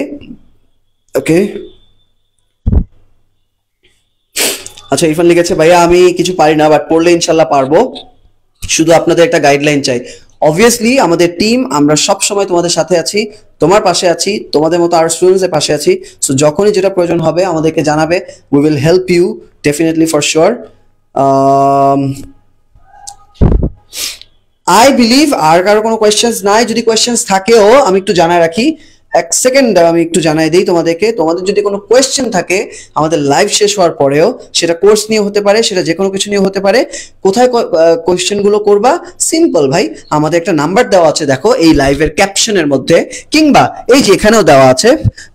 ওকে, আচ্ছা, ইরফান লিখেছে ভাইয়া আমি কিছু পারি না, বাট পড়লে ইনশাল্লাহ পারবো, শুধু আপনাদের একটা গাইডলাইন চাই। অবভিয়াসলি আমাদের টিম, আমরা সব সময় তোমাদের সাথে আছি, তোমার পাশে আছি, তোমাদের মতো আর স্টুডেন্টসের পাশে আছি। সো যখনই যেটা প্রয়োজন হবে আমাদেরকে জানাবে, we will help you definitely for sure. I believe আর কারো কোনো কোয়েশ্চেন্স নাই। যদি কোয়েশ্চেন্স থাকেও আমি একটু জানায় রাখি, এক সেকেন্ড আমি একটু জানাই দিই তোমাদেরকে। তোমাদের যদি কোনো কোয়েশ্চেন থাকে আমাদের লাইভ শেষ হওয়ার পরেও, সেটা কোর্স নিয়ে হতে পারে, সেটা যে কোনো কিছু নিয়ে হতে পারে, কোথায় কোয়েশ্চেন গুলো করবা? সিম্পল ভাই, আমাদের একটা নাম্বার দেওয়া আছে দেখো এই লাইভের ক্যাপশনের মধ্যে, কিংবা এই যে এখানেও দেওয়া আছে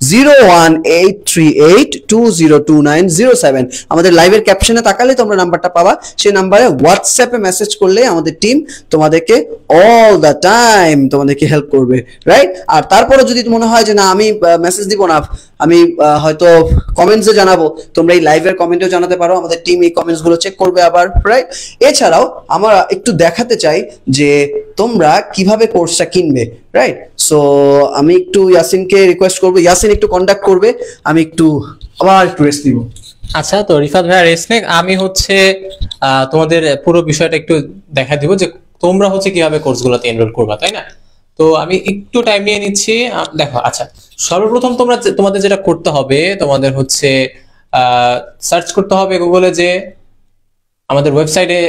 01838202907। আমাদের লাইভের ক্যাপশনে তাকালে তোমরা নাম্বারটা পাবা। সেই নাম্বারে হোয়াটসঅ্যাপে মেসেজ করলে আমাদের টিম তোমাদেরকে অল দ্য টাইম তোমাদেরকে হেল্প করবে, রাইট? আর তারপরে যদি মনে হয় যে না আমি মেসেজ দিব না, আমি হয়তো কমেন্টসে জানাবো, তোমরা এই লাইভের কমেন্টেও জানাতে পারো, আমাদের টিম এই কমেন্টস গুলো চেক করবে আবার, রাইট? এছাড়াও আমরা একটু দেখাতে চাই যে তোমরা কিভাবে কোর্সটা কিনবে, রাইট? সো আমি একটু ইয়াসিনকে রিকোয়েস্ট করবো, ইয়াসিন একটু কন্ডাক্ট করবে, আমি একটু আবার একটু রেস্ট নিব। আচ্ছা, তো রিফাত ভাই রেস্ট নেক, আমি হচ্ছে তোমাদের পুরো বিষয়টা একটু দেখা দিব যে তোমরা হচ্ছে কিভাবে কোর্সগুলোতে এনরোল করবা, তাই না? তো আমি একটু টাইম নিয়ে নিচ্ছি। দেখো, আচ্ছা, সর্বপ্রথম তোমাদের যেটা করতে হবে, তোমাদের হচ্ছে সার্চ করতে হবে গুগলে যে আমাদের ওয়েবসাইটে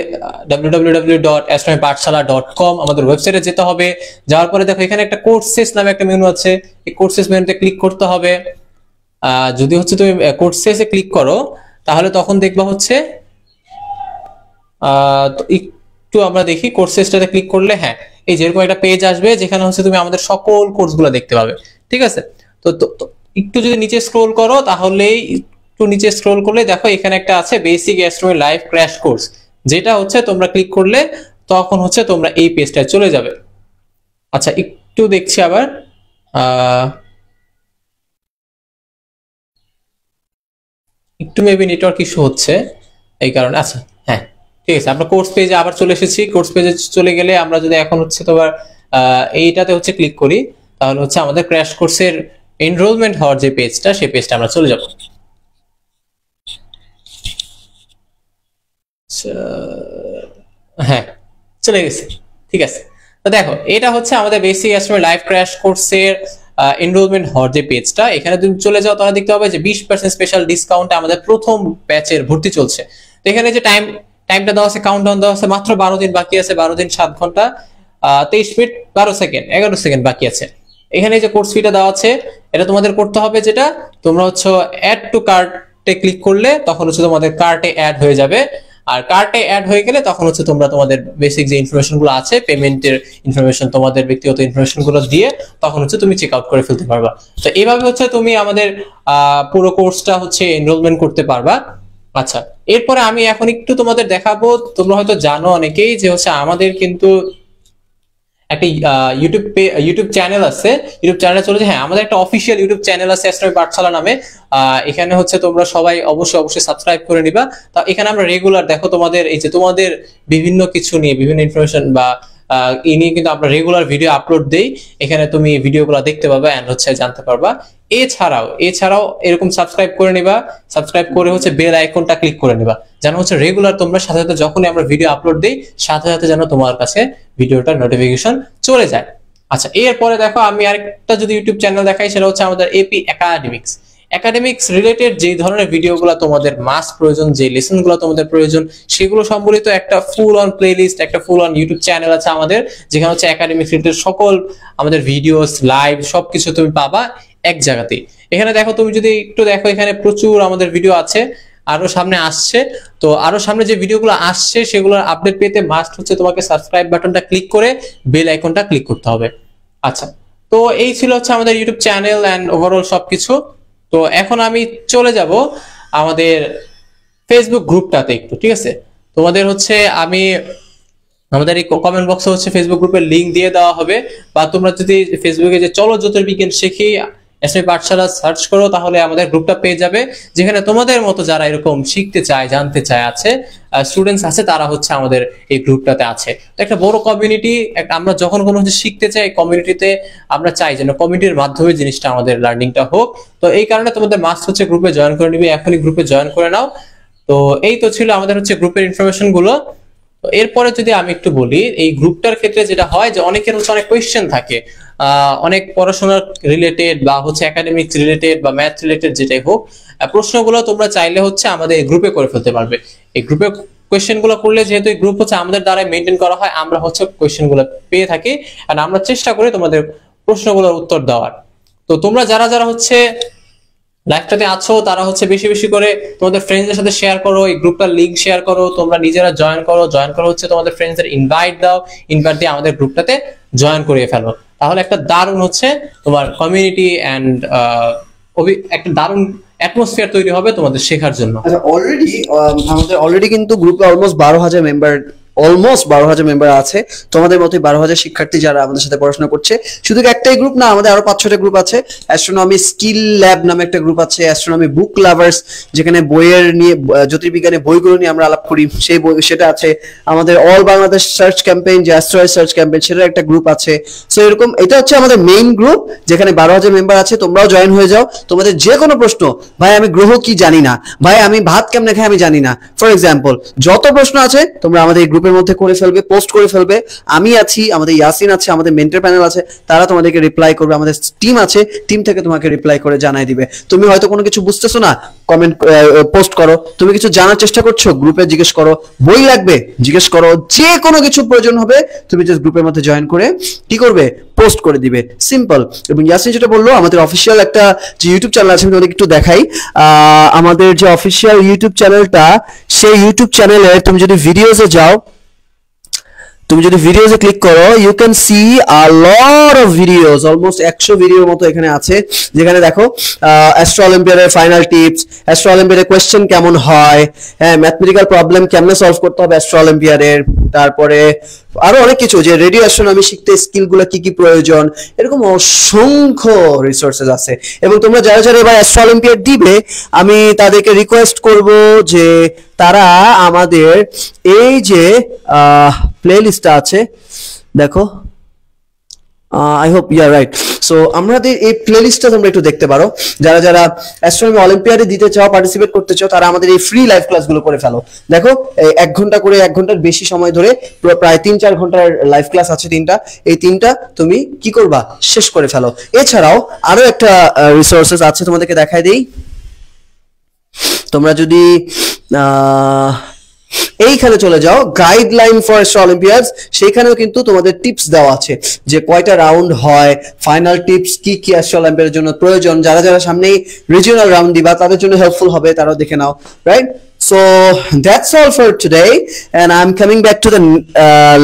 www.astronomypathshala.com, আমাদের ওয়েবসাইটে যেতে হবে। যাওয়ার পরে দেখো এখানে একটা কোর্সেস নামে একটা মেনু আছে, এই কোর্সেস মেনুতে ক্লিক করতে হবে। যদি হচ্ছে তুমি কোর্সেসে ক্লিক করো তাহলে তখন দেখবা হচ্ছে একটু আমরা দেখি কোর্সেসটাতে ক্লিক করলে, হ্যাঁ, এই যেরকম একটা পেজ আসবে যেখানে হচ্ছে তুমি আমাদের সকল কোর্সগুলো দেখতে পাবে, ঠিক আছে? তো একটু যদি নিচে স্ক্রোল করো তাহলেই, একটু নিচে স্ক্রোল করলে দেখো এখানে একটা আছে basic astronomy live crash course, যেটা হচ্ছে তোমরা ক্লিক করলে তখন হচ্ছে তোমরা এই পেজটায় চলে যাবে। আচ্ছা, একটু দেখছি আবার, একটু মেবি নেটওয়ার্ক ইস্যু হচ্ছে এই কারণে। আচ্ছা, হ্যাঁ, ঠিক আছে, আমরা কোর্স পেজে আবার চলে এসেছি। কোর্স পেজে চলে গেলে আমরা যদি এখন হচ্ছে তোমার এইটাতে হচ্ছে ক্লিক করি তাহলে হচ্ছে আমাদের ক্র্যাশ কোর্সের এনরোলমেন্ট হওয়ার যে পেজটা, সেই পেজটা আমরা চলে যাব। হ্যাঁ, চলে গেছে, ঠিক আছে। তো দেখো এটা হচ্ছে আমাদের বেসিক অ্যাস্ট্রোনমি লাইভ ক্র্যাশ কোর্সের এনরোলমেন্ট হওয়ার যে পেজটা। এখানে তুমি চলে যাও তাহলে দেখতে পাবে যে 20% স্পেশাল ডিসকাউন্টে আমাদের প্রথম ব্যাচের ভর্তি চলছে। তো এখানে যে টাইমটা দেওয়া আছে, কাউন্টডাউন দেওয়া আছে, মাত্র 12 দিন বাকি আছে, 12 দিন 7 ঘন্টা 23 মিনিট 12 সেকেন্ড 11 সেকেন্ড বাকি আছে। এখানে যে কোর্স ফিটা দেওয়া আছে এটা তোমাদের করতে হবে, যেটা তোমরা হচ্ছে অ্যাড টু কার্টে ক্লিক করলে তখন হচ্ছে তোমাদের কার্টে অ্যাড হয়ে যাবে। আর কার্টে অ্যাড হয়ে গেলে তখন হচ্ছে তোমরা তোমাদের বেসিক যে ইনফরমেশন গুলো আছে, পেমেন্টের ইনফরমেশন, তোমাদের ব্যক্তিগত ইনফরমেশন গুলো দিয়ে তখন হচ্ছে তুমি চেক আউট করে ফেলতে পারবা। তো এইভাবে হচ্ছে তুমি আমাদের পুরো কোর্সটা হচ্ছে এনরোলমেন্ট করতে পারবা। আচ্ছা, এরপরে আমি এখন একটু তোমাদের দেখাবো, তোমরা হয়তো জানো অনেকেই যে হচ্ছে আমাদের কিন্তু একটা ইউটিউব চ্যানেল আছে। ইউটিউব চ্যানেলে চলে যায়, হ্যাঁ, আমাদের একটা অফিসিয়াল ইউটিউব চ্যানেল আছে অ্যাস্ট্রোনমি পাঠশালা নামে। এখানে হচ্ছে তোমরা সবাই অবশ্যই সাবস্ক্রাইব করে নিবা। তো এখানে আমরা রেগুলার, দেখো তোমাদের এই যে তোমাদের বিভিন্ন কিছু নিয়ে, বিভিন্ন ইনফরমেশন বা এই নিয়ে কিন্তু আমরা রেগুলার ভিডিও আপলোড দেই। এখানে তুমি ভিডিওগুলো দেখতে পাবা এন্ড হচ্ছে জানতে পারবা। এছাড়াও এরকম সাবস্ক্রাইব করে নিবা, সাবস্ক্রাইব করে হচ্ছে বেল আইকনটা ক্লিক করে নিবা, যেন হচ্ছে রেগুলার তোমরা সাথে সাথে যখনই আমরা ভিডিও আপলোড দেই সাথে সাথে যেন তোমার কাছে ভিডিওটার নোটিফিকেশন চলে যায়। আচ্ছা, এরপরে দেখো আমি আরেকটা যদি ইউটিউব চ্যানেল দেখাই, সেটা হচ্ছে আমাদের এপি একাডেমিক্স রিলেটেড যে ধরনের ভিডিওগুলো তোমাদের মাস্ট প্রয়োজন, যে লেসনগুলো তোমাদের প্রয়োজন, সেগুলো সম্বলিত একটা ফুল অন প্লেলিস্ট, একটা ফুল অন ইউটিউব চ্যানেল আছে আমাদের, যেখানে হচ্ছে একাডেমিক্স রিলেটেড সকল আমাদের ভিডিওস, লাইভ সবকিছু তুমি পাবা এক জায়গাতেই। এখানে দেখো, তুমি যদি একটু দেখো, এখানে প্রচুর আমাদের ভিডিও আছে, আরো সামনে আসছে। তো আরো সামনে যে ভিডিওগুলো আসছে সেগুলোর আপডেট পেতে মাস্ট হচ্ছে তোমাকে সাবস্ক্রাইব বাটনটা ক্লিক করে বেল আইকনটা ক্লিক করতে হবে। আচ্ছা, তো এই ছিল হচ্ছে আমাদের ইউটিউব চ্যানেল এন্ড ওভারঅল সবকিছু। তো এখন আমি চলে যাব আমাদের ফেসবুক গ্রুপটাতে একটু, ঠিক আছে? তোমাদের হচ্ছে আমি আমাদের এই কমেন্ট বক্সে হচ্ছে ফেসবুক গ্রুপের লিংক দিয়ে দেওয়া হবে, বা তোমরা যদি ফেসবুকে যে চলো জ্যোতির্বিজ্ঞান শিখি অ্যাস্ট্রোনমি পাঠশালা সার্চ করো তাহলে আমাদের গ্রুপটা পেয়ে যাবে, যেখানে তোমাদের মতো যারা এরকম শিখতে চায়, জানতে চায় আছে, স্টুডেন্টস আছে, তারা হচ্ছে আমাদের এই গ্রুপটাতে আছে। তো একটা বড় কমিউনিটি, একটা আমরা যখন কোনো কিছু শিখতে চাই কমিউনিটিতে, আমরা চাই যেন কমিউনিটির মাধ্যমে জিনিসটা আমাদের লার্নিংটা হোক। তো এই কারণে তোমাদের মাস্ট হচ্ছে গ্রুপে জয়েন করে নিবে, এখনই গ্রুপে জয়েন করে নাও। তো এই তো ছিল আমাদের হচ্ছে গ্রুপের ইনফরমেশন গুলো। তো এরপরে যদি আমি একটু বলি, এই গ্রুপটার ক্ষেত্রে যেটা হয় যে অনেকের হচ্ছে অনেক কোয়েশ্চেন থাকে, অনেক পড়াশোনার রিলেটেড বা হচ্ছে একাডেমিক্স রিলেটেড বা ম্যাথ রিলেটেড যেটাই হোক, প্রশ্নগুলো তোমরা চাইলে হচ্ছে আমাদের এই গ্রুপে করে ফেলতে পারবে। এই গ্রুপে কোয়েশ্চেনগুলো করলে যেহেতু এই গ্রুপ হচ্ছে আমাদের দ্বারা মেনটেন করা হয়, আমরা হচ্ছে কোয়েশ্চেনগুলো পেয়ে থাকি আর আমরা চেষ্টা করি তোমাদের প্রশ্নগুলোর উত্তর দেওয়ার। তো তোমরা যারা যারা হচ্ছে লাইভটাতে আছো তারা হচ্ছে বেশি বেশি করে তোমাদের ফ্রেন্ডসদের সাথে শেয়ার করো, এই গ্রুপটার লিংক শেয়ার করো, তোমরা নিজেরা জয়েন করো হচ্ছে তোমাদের ফ্রেন্ডসদের ইনভাইট দাও, ইনভাইট দিয়ে আমাদের গ্রুপটাতে জয়েন করিয়ে ফেলো। তাহলে একটা দারুণ হচ্ছে তোমার কমিউনিটি অ্যান্ড একটা দারুণ অ্যাটমসফিয়ার তৈরি হবে তোমাদের শেখার জন্য। আচ্ছা, আমাদের অলরেডি কিন্তু গ্রুপে অলমোস্ট 12,000 মেম্বার আছে। তোমাদের মতোই 12,000 শিক্ষার্থী যারা আমাদের সাথে পড়াশোনা করছে। শুধু একটাই গ্রুপ না, আমাদের আরো 5-6টা গ্রুপ আছে। অ্যাস্ট্রোনমি স্কিল ল্যাব নামে একটা গ্রুপ আছে, অ্যাস্ট্রোনমি বুক লাভার্স যেখানে বইয়ের নিয়ে জ্যোতির্বিজ্ঞানের বইগুলো নিয়ে আমরা আলাপ করি, সেই বই সেটা আছে। আমাদের অল বাংলাদেশ সার্চ ক্যাম্পেইন, যে অ্যাস্ট্রয়েড সার্চ ক্যাম্পেইন, সেটার একটা গ্রুপ আছে। সো এরকম এটা হচ্ছে আমাদের মেইন গ্রুপ যেখানে 12,000 মেম্বার আছে। তোমরাও জয়েন হয়ে যাও। তোমাদের যে কোনো প্রশ্ন, ভাই আমি গ্রহ কি জানি না, ভাই আমি ভাত কেমনে খাই আমি জানি না, ফর এক্সাম্পল যত প্রশ্ন আছে তোমরা আমাদের এই গ্রুপের মধ্যে করে ফেলবে, পোস্ট করে ফেলবে। আমি আছি, আমাদের ইয়াসিন আছে, আমাদের মেন্টর প্যানেল আছে, তারা তোমাদেরকে রিপ্লাই করবে। আমাদের টিম আছে, টিম থেকে তোমাকে রিপ্লাই করে জানাই দিবে। তুমি হয়তো কোনো কিছু বুঝতেছো না, কমেন্ট পোস্ট করো। তুমি কিছু জানার চেষ্টা করছো, গ্রুপে জিজ্ঞেস করো। বই লাগবে, জিজ্ঞেস করো। যে কোনো কিছু প্রয়োজন হবে তুমি জাস্ট গ্রুপের মধ্যে জয়েন করে কি করবে, পোস্ট করে দিবে, সিম্পল। এবং ইয়াসিন যেটা বললো, আমাদের অফিসিয়াল একটা যে ইউটিউব চ্যানেল আছে, আমি তোমাদের একটু দেখাই। আমাদের যে অফিসিয়াল ইউটিউব চ্যানেলটা, সেই ইউটিউব চ্যানেলে তুমি যদি ভিডিওসে যাও, তুমি যদি ভিডিওসে ক্লিক করো, you can see a lot of videos, almost 100 ভিডিওর মতো এখানে আছে। যেখানে দেখো অ্যাস্ট্রো অলিম্পিয়াডের ফাইনাল টিপস, অ্যাস্ট্রো অলিম্পিয়াডের কোয়েশ্চেন কেমন হয়, হ্যাঁ ম্যাথমেটিক্যাল প্রবলেম কেমনে সলভ করতে হবে অ্যাস্ট্রো অলিম্পিয়াডের, তারপরে আরো অনেক কিছু, যে রেডিও অ্যাস্ট্রোনমি শিখতে স্কিলগুলো কি কি প্রয়োজন, এরকম অসংখ্য রিসোর্সেস আছে। এবং তোমরা যারা যারা এবার অ্যাস্ট্রো অলিম্পিয়াড দিবে, আমি তাদেরকে রিকোয়েস্ট করব যে তারা আমাদের এই যে প্লে লিস্টটা আছে, দেখো, I hope you are right. So আমাদের এই প্লে লিস্টটা তোমরা একটু দেখতে পারো। যারা যারা অ্যাস্ট্রোনমি অলিম্পিয়াডে দিতে চাও, পার্টিসিপেট করতে চাও, তারা আমাদের এই ফ্রি লাইভ ক্লাসগুলো করে ফেলো। দেখো 1 ঘন্টা করে, 1 ঘন্টার বেশি সময় ধরে প্রায় 3-4 ঘন্টার লাইভ ক্লাস আছে 3টা। এই 3টা তুমি কি করবা, শেষ করে ফেলো। এছাড়াও আরো একটা রিসোর্সেস আছে, তোমাদেরকে দেখাই দেই। তোমরা যদি এইখানে চলে যাও, গাইডলাইন ফর অ্যাস্ট্রো অলিম্পিয়াডস, সেইখানেও কিন্তু তোমাদের টিপস দেওয়া আছে যে কয়টা রাউন্ড হয়, ফাইনাল টিপস কি কি অ্যাস্ট্রো অলিম্পিয়াডের জন্য প্রয়োজন। যারা যারা সামনেই রিজিওনাল রাউন্ড দিবা তাদের জন্য হেল্পফুল হবে, তারাও দেখে নাও, right? So that's all for today, and I'm coming back to the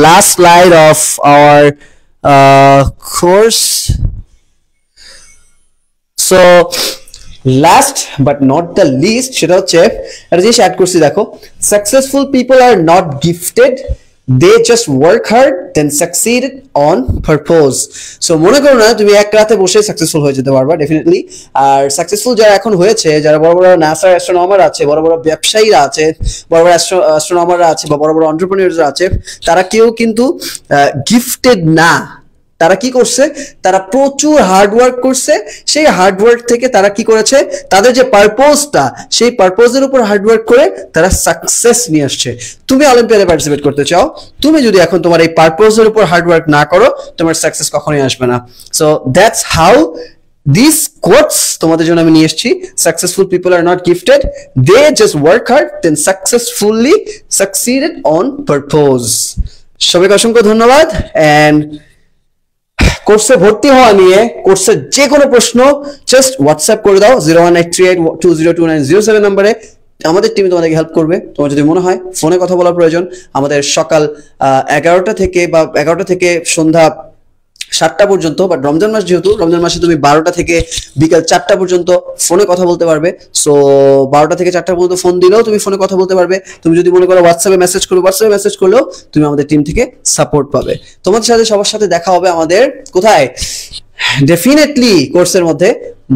last slide of our course. So last but not the list, সেটা হচ্ছে একটা জিনিস অ্যাড করছি, দেখো, successful people are not gifted, they just work hard then succeed on purpose. So মনে করো না তুমি এক রাতে বসে সাকসেসফুল হয়ে যেতে পারবা, ডেফিনেটলি। আর সাকসেসফুল যারা এখন হয়েছে, যারা বড় বড় নাসার অ্যাস্ট্রোনমার আছে, বড় বড় ব্যবসায়ীরা আছে, বড় বড় অ্যাস্ট্রোনমাররা আছে, বা বড় বড় এন্টারপ্রেনিউররা আছে, তারা কেউ কিন্তু গিফটেড না। তারা কি করছে, তারা প্রচুর হার্ডওয়ার্ক করছে। সেই হার্ডওয়ার্ক থেকে তারা কি করেছে, তাদের যে পারপোজটা, সেই পারপোজের উপর হার্ডওয়ার্ক করে তারা সাকসেস নিয়ে আসছে। তুমি অলিম্পিয়াডে পার্টিসিপেট করতে চাও, তুমি যদি এখন তোমার এই পারপোজের উপর হার্ডওয়ার্ক না করো, তোমার সাকসেস কখনোই আসবে না। So that's how this quotes তোমাদের জন্য আমি নিয়ে এসেছি। Successful people are not gifted, they just work hard then successfully succeeded on purpose. সবাইকে অসংখ্য ধন্যবাদ। এন্ড কোর্সে ভর্তি হওয়া নিয়ে, কোর্সের যে কোনো প্রশ্ন জাস্ট হোয়াটসঅ্যাপ করে দাও 01838202907 নম্বরে। আমাদের টিম তোমাদেরকে হেল্প করবে। তোমার যদি মনে হয় ফোনে কথা বলার প্রয়োজন, আমাদের সকাল 11টা থেকে সন্ধ্যা 7টা পর্যন্ত, বাট রমজান মাস যেহেতু, রমজান মাসে তুমি 12টা থেকে বিকাল 4টা পর্যন্ত ফোনে কথা বলতে পারবে। সো 12টা থেকে 4টা পর্যন্ত ফোন দিলেও তুমি ফোনে কথা বলতে পারবে। তুমি যদি মনে করো হোয়াটসঅ্যাপে মেসেজ করলেও তুমি আমাদের টিম থেকে সাপোর্ট পাবে। তোমাদের সাথে সবার সাথে দেখা হবে আমাদের কোথায়, ডেফিনেটলি কোর্সের মধ্যে।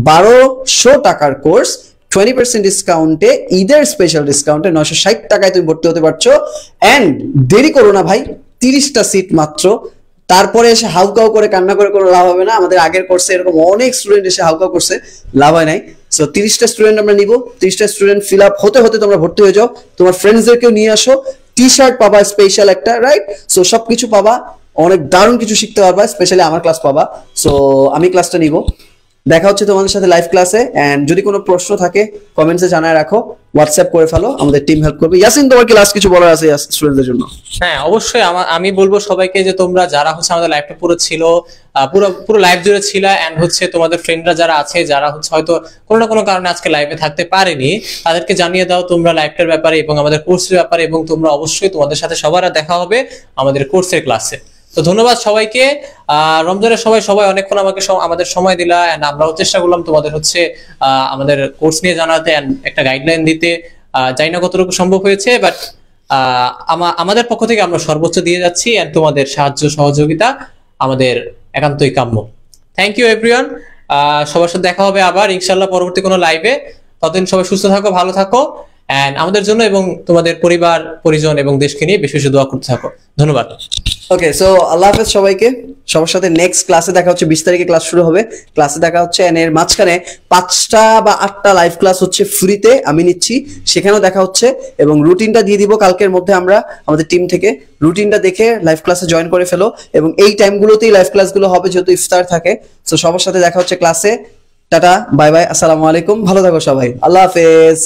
1200 টাকার কোর্স 20% ডিসকাউন্টে, ঈদের স্পেশাল ডিসকাউন্টে 960 টাকায় তুমি ভর্তি হতে পারছো। এন্ড দেরি করো না ভাই, 30টা সিট মাত্র। তারপরে এসে হাউকাউ করে কান্না করে কোনো লাভ হবে না। আমাদের আগের কোর্সে এরকম অনেক স্টুডেন্ট এসে হাউকাউ করছে, লাভ হয় নাই। সো 30টা স্টুডেন্ট আমরা নিব। 30টা স্টুডেন্ট ফিল আপ হতে হতে তোমরা ভর্তি হয়ে যাও। তোমার ফ্রেন্ডসদেরকেও নিয়ে আসো, টি শার্ট পাবা স্পেশাল একটা, রাইট? সো সবকিছু পাবা, অনেক দারুণ কিছু শিখতে পারবা, স্পেশালি আমার ক্লাস পাবা। সো আমি ক্লাসটা নিব। দেখা হচ্ছে তোমাদের সাথে লাইভ ক্লাসে। এন্ড যদি কোনো প্রশ্ন থাকে কমেন্টসে জানায় রাখো, হোয়াটসঅ্যাপ করে ফেলো, আমাদের টিম হেল্প করবে। ইয়াসিন, তোমার কি লাস্ট কিছু বলার আছে স্টুডেন্টদের জন্য? হ্যাঁ, অবশ্যই আমি বলবো সবাইকে যে তোমরা যারা হচ্ছে আমাদের লাইভটা পুরো ছিল, পুরো পুরো লাইভ জুড়ে ছিল, এন্ড হচ্ছে তোমাদের ফ্রেন্ডরা যারা আছে, যারা হচ্ছে হয়তো কোনো না কোনো কারণে আজকে লাইভে থাকতে পারেনি, তাদেরকে জানিয়ে দাও তোমরা লাইভটার ব্যাপারে এবং আমাদের কোর্সের ব্যাপারে, এবং তোমরা অবশ্যই তোমাদের সাথে সবার দেখা হবে আমাদের কোর্সের ক্লাসে। তো ধন্যবাদ সবাইকে। রমজানের সবাই অনেকক্ষণ আমাদের সময় দিলা, এন্ড আমরাও চেষ্টা করলাম তোমাদের হচ্ছে আমাদের কোর্স নিয়ে জানাতে এন্ড একটা গাইডলাইন দিতে। জানি না কতটুকু সম্ভব হয়েছে, বাট আমাদের পক্ষ থেকে আমরা সর্বোচ্চ দিয়ে যাচ্ছি, এন্ড তোমাদের সাহায্য সহযোগিতা আমাদের একান্তই কাম্য। Thank you everyone. সবার সাথে দেখা হবে আবার ইনশাল্লাহ পরবর্তী কোনো লাইভে। ততদিন সবাই সুস্থ থাকো, ভালো থাকো, এন্ড আমাদের জন্য এবং তোমাদের পরিবার পরিজন এবং দেশকে নিয়ে বেশি বেশি দোয়া করতে থাকো। ধন্যবাদ। ওকে, সো আল্লাহ হাফেজ সবাইকে। সবার সাথে নেক্সট ক্লাসে দেখা হচ্ছে, 20 তারিখে ক্লাস শুরু হবে, ক্লাসে দেখা হচ্ছে। এর মাঝখানে 5টা বা 8টা লাইভ ক্লাস হচ্ছে ফ্রিতে আমি নিচ্ছি, সেখানেও দেখা হচ্ছে। এবং রুটিনটা দিয়ে দিব কালকের মধ্যে, আমরা আমাদের টিম থেকে রুটিনটা দেখে লাইভ ক্লাসে জয়েন করে ফেলো। এবং এই টাইমগুলোতেই লাইভ ক্লাসগুলো হবে, যেহেতু ইফতার থাকে। সো সবার সাথে দেখা হচ্ছে ক্লাসে। টাটা, বাই বাই, আসসালামু আলাইকুম, ভালো থাকো সবাই, আল্লাহ হাফেজ।